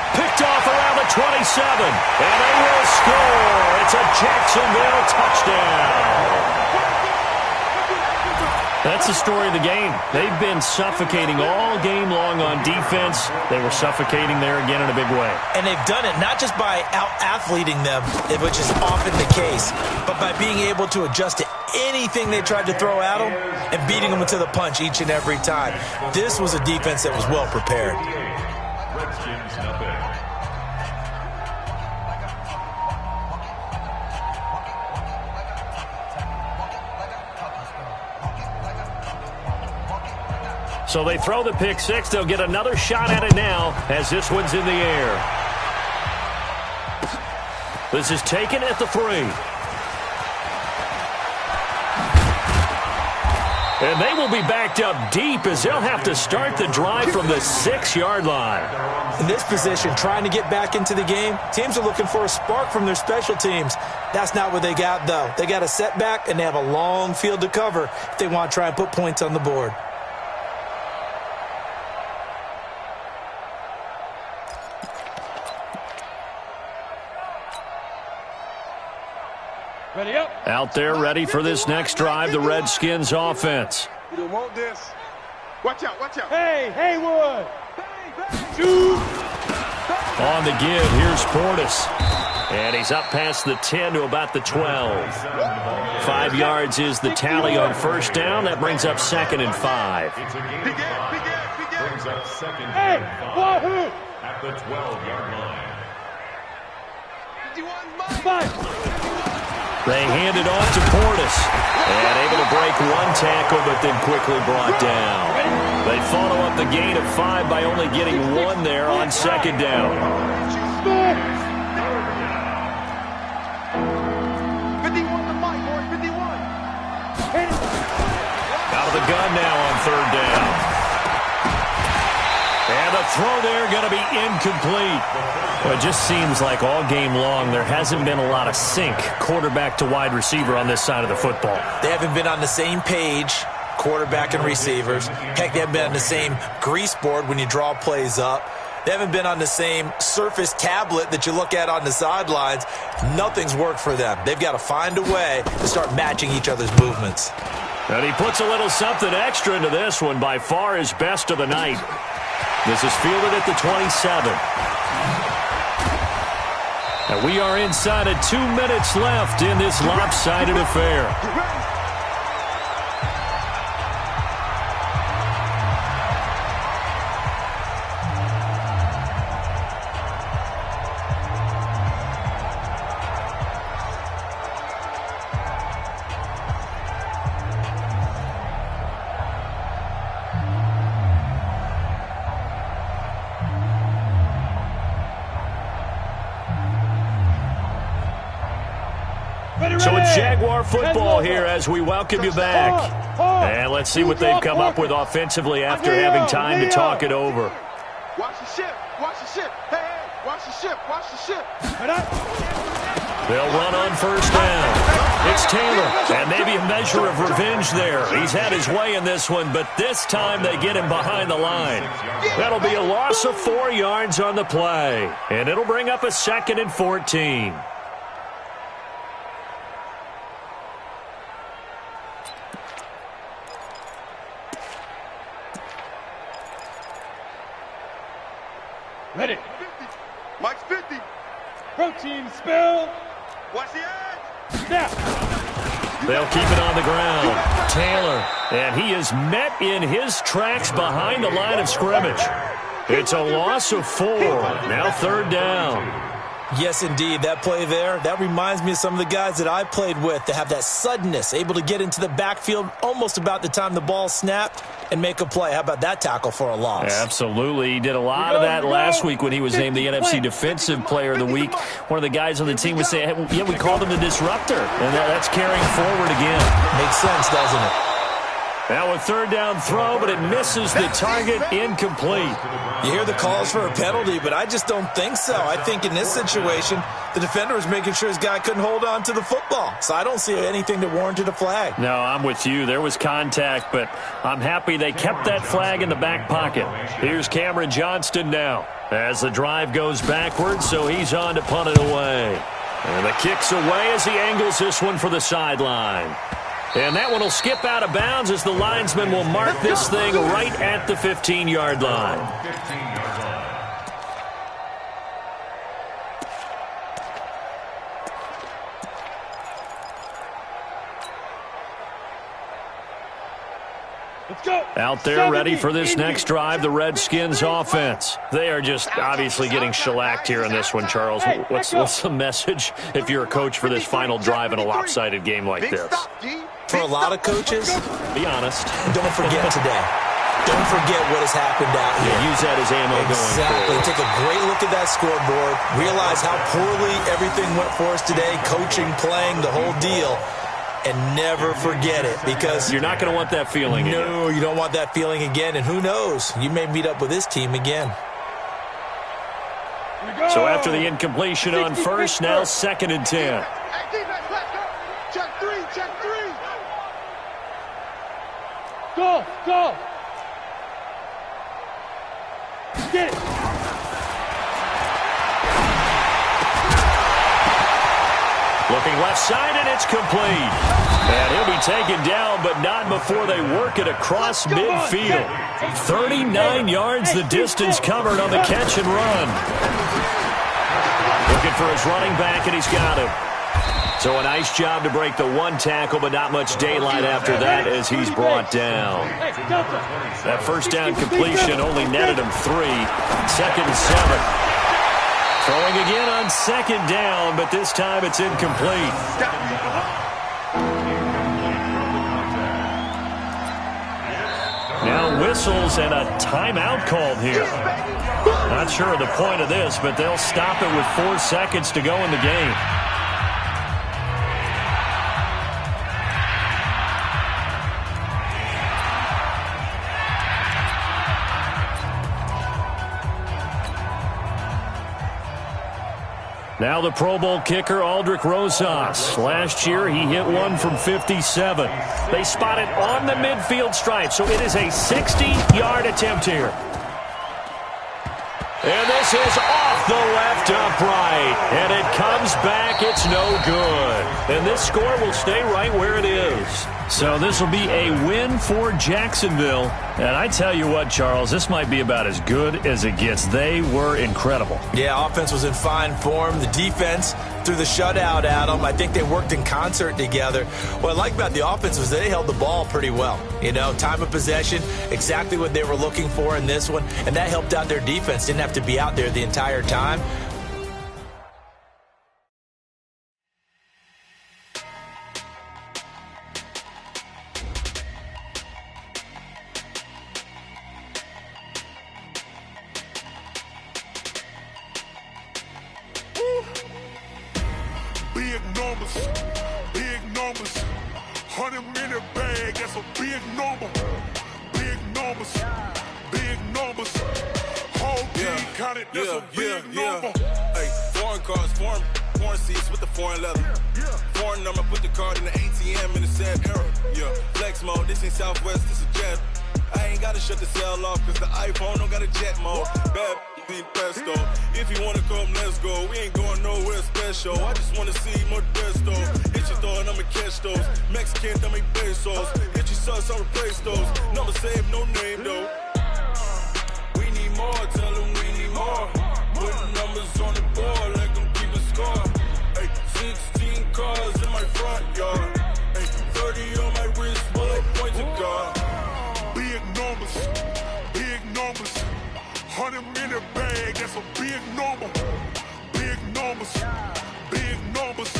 Picked off around the 27, and they will score. It's a Jacksonville touchdown. That's the story of the game. They've been suffocating all game long on defense. They were suffocating there again in a big way. And they've done it not just by out-athleting them, which is often the case, but by being able to adjust to anything they tried to throw at them and beating them to the punch each and every time. This was a defense that was well prepared. Redskins nothing. So they throw the pick 6. They'll get another shot at it now as this one's in the air. This is taken at the 3. And they will be backed up deep as they'll have to start the drive from the 6-yard line. In this position, trying to get back into the game, teams are looking for a spark from their special teams. That's not what they got, though. They got a setback, and they have a long field to cover if they want to try and put points on the board. Ready up. Out there ready for this next drive, the Redskins offense. You don't want this. Watch out. Hey, Haywood. Shoot. On the give, here's Portis. And he's up past the 10 to about the 12. 5 yards is the tally on first down. That brings up 2nd and 5. It's a gain of 5. Brings up 2nd Hey, and 5 Wahoo. at the 12-yard line. They hand it off to Portis. And able to break one tackle, but then quickly brought down. They follow up the gain of 5 by only getting 1 there on 2nd down. 51 to Mike, boy, 51. Out of the gun now on 3rd down. And the throw there going to be incomplete. Well, it just seems like all game long there hasn't been a lot of sync quarterback to wide receiver on this side of the football. They haven't been on the same page, quarterback and receivers. Heck, they haven't been on the same grease board when you draw plays up. They haven't been on the same surface tablet that you look at on the sidelines. Nothing's worked for them. They've got to find a way to start matching each other's movements. And he puts a little something extra into this one, by far his best of the night. This is fielded at the 27. And we are inside of 2 minutes left in this lopsided affair. Ready, So it's Jaguar football here as we welcome you back. And let's see what they've come up with offensively after having time to talk it over. Watch the ship. Watch the ship. Hey, watch the ship. Watch the ship. They'll run on first down. It's Taylor, and maybe a measure of revenge there. He's had his way in this one, but this time they get him behind the line. That'll be a loss of 4 yards on the play, and it'll bring up a 2nd and 14. Ready. Mike's 50. Protein spill. Watch the edge. Snap. They'll keep it on the ground. Taylor, and he is met in his tracks behind the line of scrimmage. It's a loss of 4. Now 3rd down. Yes, indeed. That play there, that reminds me of some of the guys that I played with that have that suddenness, able to get into the backfield almost about the time the ball snapped and make a play. How about that tackle for a loss? Absolutely. He did a lot of that last week when he was named the NFC Defensive Player of the Week. One of the guys on the team was saying, hey, yeah, we called him the disruptor. And that's carrying forward again. Makes sense, doesn't it? Now a 3rd down throw, but it misses the target, incomplete. You hear the calls for a penalty, but I just don't think so. I think in this situation, the defender was making sure his guy couldn't hold on to the football. So I don't see anything that warranted a flag. No, I'm with you. There was contact, but I'm happy they kept that flag in the back pocket. Here's Cameron Johnston now as the drive goes backwards, so he's on to punt it away. And the kick's away as he angles this one for the sideline. And that one will skip out of bounds as the linesman will mark this thing right at the 15-yard line. 15-yard line. Let's go. Out there ready for this next drive, the Redskins offense. They are just obviously getting shellacked here in this one, Charles. What's the message if you're a coach for this final drive in a lopsided game like this? For a lot of coaches, Be honest. don't forget today. Don't forget what has happened out here. Use that as ammo going Exactly. forward. Take a great look at that scoreboard. Realize how poorly everything went for us today. Coaching, playing, the whole deal. And never forget it, because You're not going to want that feeling again. no, you don't want that feeling again. And who knows? You may meet up with this team again. So after the incompletion on first, now 2nd and 10. Hey, defense, let's go. Check 3, check 3. Go. Go. Get it. Looking left side, and it's complete. And he'll be taken down, but not before they work it across midfield. 39 yards the distance covered on the catch and run. Looking for his running back, and he's got him. So a nice job to break the one tackle, but not much daylight after that as he's brought down. That first down completion only netted him 3. 2nd and 7. Throwing again on 2nd down, but this time it's incomplete. Now whistles and a timeout called here. Not sure of the point of this, but they'll stop it with 4 seconds to go in the game. Now the Pro Bowl kicker, Aldrich Rosas. Last year, he hit one from 57. They spot it on the midfield stripe, so it is a 60-yard attempt here. And this is off the left upright. And it comes back. It's no good. And this score will stay right where it is. So this will be a win for Jacksonville. And I tell you what, Charles, this might be about as good as it gets. They were incredible. Yeah, offense was in fine form. The defense threw the shutout at them. I think they worked in concert together. What I like about the offense was they held the ball pretty well. You know, time of possession, exactly what they were looking for in this one. And that helped out their defense. Didn't have to be out there the entire time. numbers. 100 in the bag, that's a big number. Big numbers. Big numbers. Whole team counted, that's a big number. Hey, foreign cars, foreign seats with the foreign leather. Foreign number, put the card in the ATM in the sad era. Yeah, flex mode, this ain't Southwest, this is jet. I ain't gotta shut the cell off, cause the iPhone don't got a jet mode. Bad be pesto. If you wanna come, let's go. We ain't going nowhere special. I just wanna see more Modesto. Hit your door and I'ma catch those. Mexican, dummy pesos. Hit your sauce, I'll replace those. Number save, no name though. We need more, tell them we need more. Putting numbers on the board, let them keep a score. Hey, 16 cars in my front yard. Hey, 30 on my wrist, bullet point to God. Big numbers, big numbers. 100 in the bag, that's a big number. Big numbers, big numbers.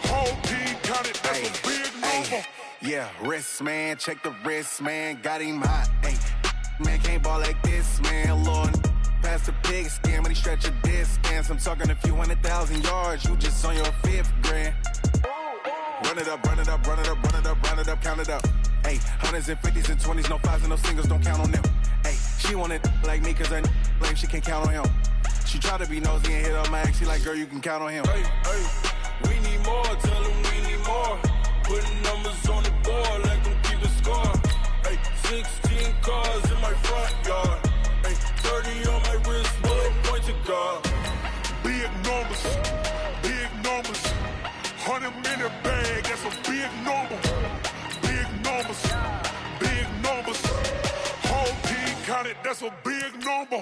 Whole team counted, that's a big number. Yeah, wrist man, check the wrist man, got him hot. Ay, man can't ball like this, man. Lord, past the pig skin, but he stretch a distance. I'm talking a few 100,000 yards, you just on your 5th grand. Run it up, run it up, run it up, run it up, run it up, count it up. Hey, hundreds and 50s and 20s, no 5s and no singles, don't count on them. Hey, she want it like me, cause her like she can't count on him. She try to be nosy and hit up my ex, she like, girl, you can count on him. Hey, hey, we need more, tell them we need more. Putting numbers on the board, let them keep a score. Hey, 16 cars in my front yard. Hey, 30 on my wrist, bullet point to God. big numbers, big numbers. 100 in the bag, that's a big number. Big numbers, big numbers. Whole team counted, that's a big number.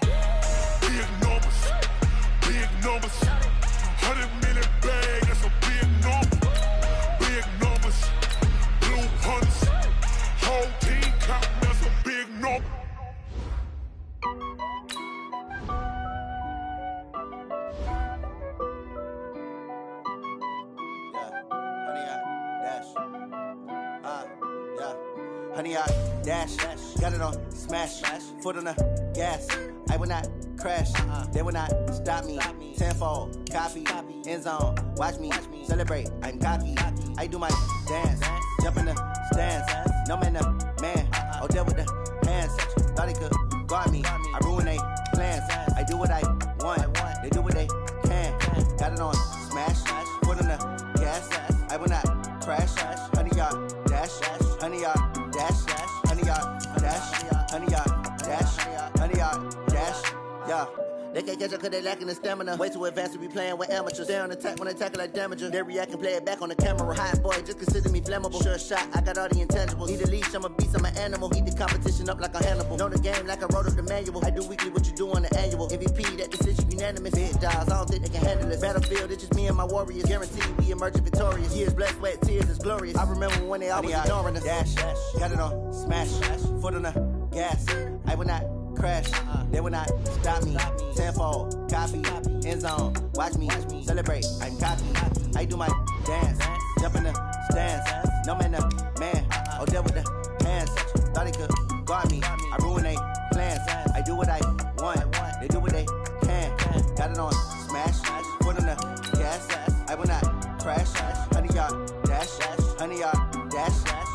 Big numbers, big numbers. 100 in the bag, that's a big number. Big numbers, blue hunters. Whole team counting, that's a big number. Honey, I dash, got it on smash, foot on the gas. I will not crash, they will not stop me. Tenfold, copy, end zone, watch me celebrate. I'm cocky, I do my dance, jump in the stands. No man, man, oh there with the hands. Thought he could guard me, I ruin they plans. I do what I want, they do what they can. Got it on smash, foot on the gas. I will not crash, honey, y'all dash, honey, y'all dash, honey, y'all dash, honey, y'all dash, honey, y'all dash, yeah. They can't catch up cause they lacking the stamina. Way too advanced to be playing with amateurs. Stay on attack when they tackle like damager. They react and play it back on the camera. Hot boy, just consider me flammable. Sure shot, I got all the intangibles. Need a leash, I'm a beast, I'm an animal. Eat the competition up like a Hannibal. Know the game like I wrote up the manual. I do weekly what you do on the annual. MVP, that decision unanimous. Big dogs, I don't think they can handle this. Battlefield, it's just me and my warriors. Guaranteed we emerging victorious. Years, blood, sweat, tears, it's glorious. I remember when they always ignoring us. Dash, got it on smash, foot on the gas. I will not crash, they will not stop me. Tenfold, copy, end zone, watch me celebrate. I'm cocky, I do my dance, jump in the stands. No man, man, oh there with the hands. Thought he could guard me, I ruin they plans. I do what I want, they do what they can. Got it on smash, foot on the gas. I will not crash, honey y'all dash, honey y'all dash,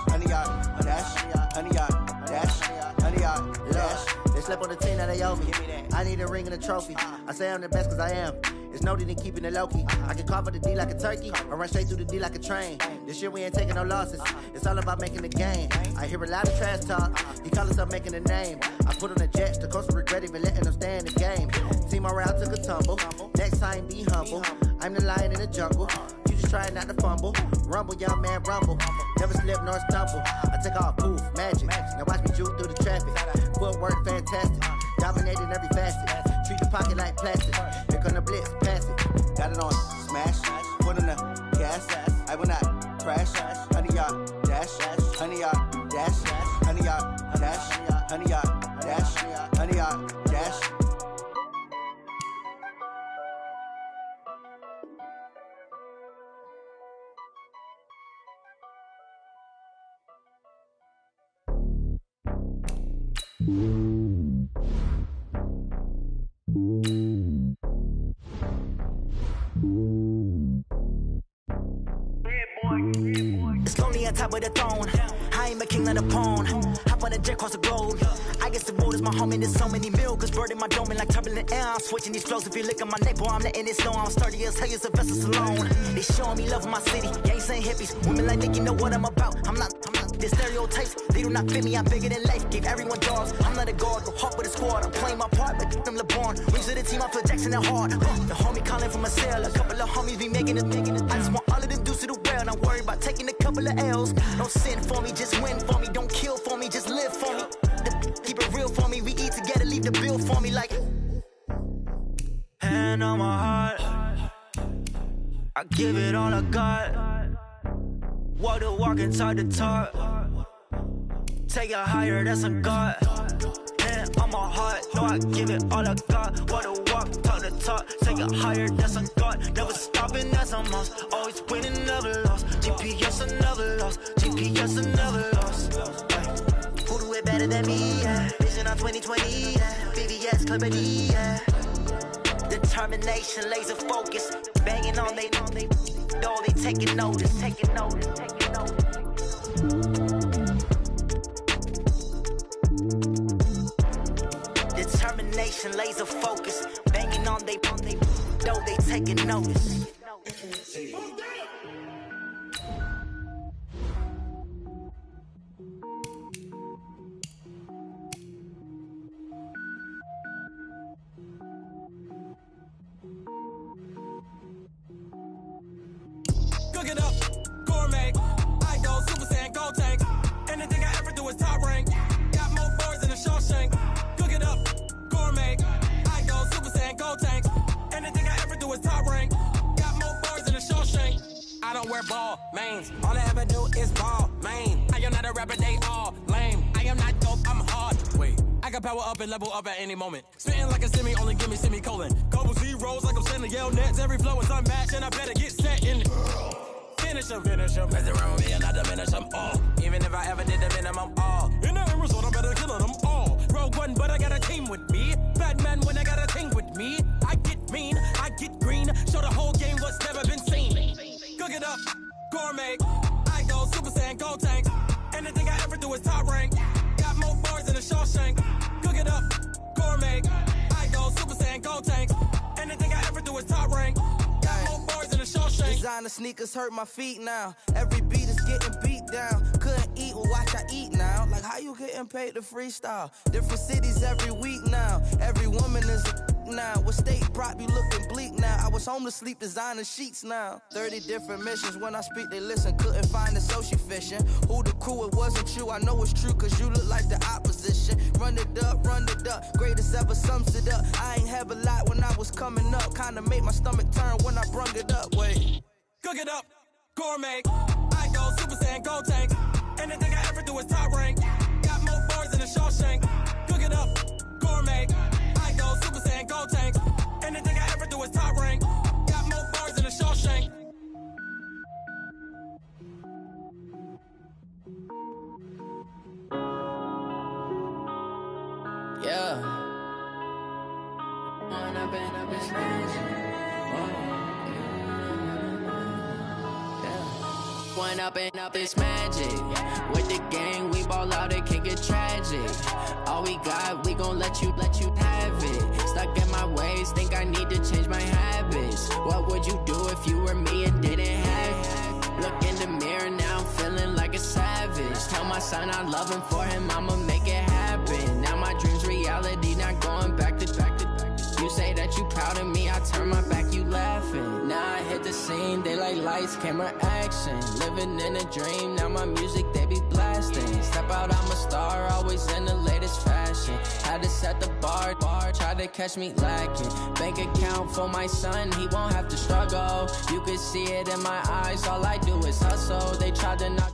honey y'all dash, honey y'all dash, honey y'all dash. They slept on the team that they owe me. I need a ring and a trophy. I say I'm the best cause I am. It's no need in keeping it low-key. I can carve up the D like a turkey or run straight through the D like a train. This year we ain't taking no losses. It's all about making the game. I hear a lot of trash talk. He call himself making a name. I put on the Jets. The coach will regret even letting them stay in the game. Team morale took a tumble. Next time be humble. I'm the lion in the jungle. You just try not to fumble. Rumble, young man, rumble. Never slip nor stumble. I take off, poof, magic. Now watch me juke through the traffic. Footwork fantastic. Dominating every facet. Treat the pocket like plastic. Here come the blitz, pass it. Got it on smash, foot on the gas. I will not crash. Honey y'all dash, honey y'all dash, honey y'all dash, honey y'all dash, honey y'all dash. Yeah, boy. on top of the throne. I ain't a king of the pawn. Hop on a jet across the globe. I guess the world is my home and there's so many mil. Cause bird in my dome and like turbulent air. I'm switching these flows. If you look at my neck, boy, I'm letting it snow. I'm sturdy as hell as a vessel alone. They showing me love in my city. Gangs and hippies. Women like Nick, you know what I'm about. I'm not the stereotypes. They do not fit me. I'm bigger than life. Gave everyone dogs. I'm not a guard. Go hawk with a squad. I'm playing my part, but I'm LeBron. Wings of the team, I feel Jackson and hard. The homie calling from a cell. A couple of homies be making it. I just want all of them dudes to do well. Not worry about taking a couple of L's. Don't sin for me, just win for me. Don't kill for me, just live for me. Keep it real for me. We eat together, leave the bill for me like. Hand on my heart, I give it all I got. Walk the walk and talk the talk. Take it higher, that's a God. Hand on my heart, no, I give it all I got. Walk the walk, talk the talk. Take it higher, that's a God. Never stopping, that's a must. Always winning, never lost. GPS, I never lost. GPS, I never lost. Who do it better than me? Yeah. Vision on 2020, yeah. VVS, Clarity, yeah. Determination, laser focus. Banging on they taking notice, taking notice, taking notice. Determination, laser focus. Banging on they taking notice. Cook it up, gourmet. I go Super Saiyan, gold tank. Anything I ever do is top rank. Got more boards than a Shawshank. Cook it up, gourmet. I go Super Saiyan, gold tank. Anything I ever do is top rank. Got more boards than a Shawshank. I don't wear ball mains. All I ever do is ball main. I am not a rapper, they all lame. I am not dope, I'm hard. Wait, I can power up and level up at any moment. Spitting like a semi, only give me semicolon. Couple zeros like I'm sending yell nets. Every flow is unmatched and I better get set in. Finish them. Mess around with me and I diminish them all. Even if I ever did the minimum, all. In the end result, I better kill them all. Rogue One, but I got a team with me. Batman when I got a thing with me. I get mean, I get green. Show the whole game what's never been seen. Cook it up, gourmet. I go Super Saiyan, gold tank. Anything I ever do is top rank. Got more bars than a Shawshank. Cook it up, gourmet. I go Super Saiyan, gold tank. Anything I ever do is top rank. Got more bars than a Shawshank. Designer sneakers hurt my feet now. Every beat is getting beat down. Couldn't eat, well watch I eat now. Like how you getting paid to freestyle? Different cities every week now. Every woman is a now. With state prop, you looking bleak now. I was home to sleep, designer sheets now. 30 different missions. When I speak, they listen. Couldn't find the social fishing. Who the crew, it wasn't you. I know it's true, cause you look like the opposition. Run it up, greatest ever sums it up. I ain't have a lot when I was coming up. Kinda made my stomach turn when I brung it up. Wait. Cook it up, gourmet. I go Super Saiyan, gold tank. Anything I ever do is top rank. Got more bars than a Shawshank. Cook it up, gourmet. I go Super Saiyan, gold tank. Anything I ever do is top rank. Got more bars than a Shawshank. Yeah. Wanna be a bitch. One up and up, it's magic. With the gang, we ball out, it can get tragic. All we got, we gon' let you have it. Stuck in my ways, think I need to change my habits. What would you do if you were me and didn't have it? Look in the mirror, now I'm feeling like a savage. Tell my son I love him, for him I'ma make it happen. Now my dream's reality, not going back to. You say that you proud of me, I turn my back, you laughing. Now I hit the scene, they like lights, camera, action. Living in a dream, now my music, they be blasting. Step out, I'm a star, always in the latest fashion. Had to set the bar, try to catch me lacking. Bank account for my son, he won't have to struggle. You can see it in my eyes, all I do is hustle. They tried to knock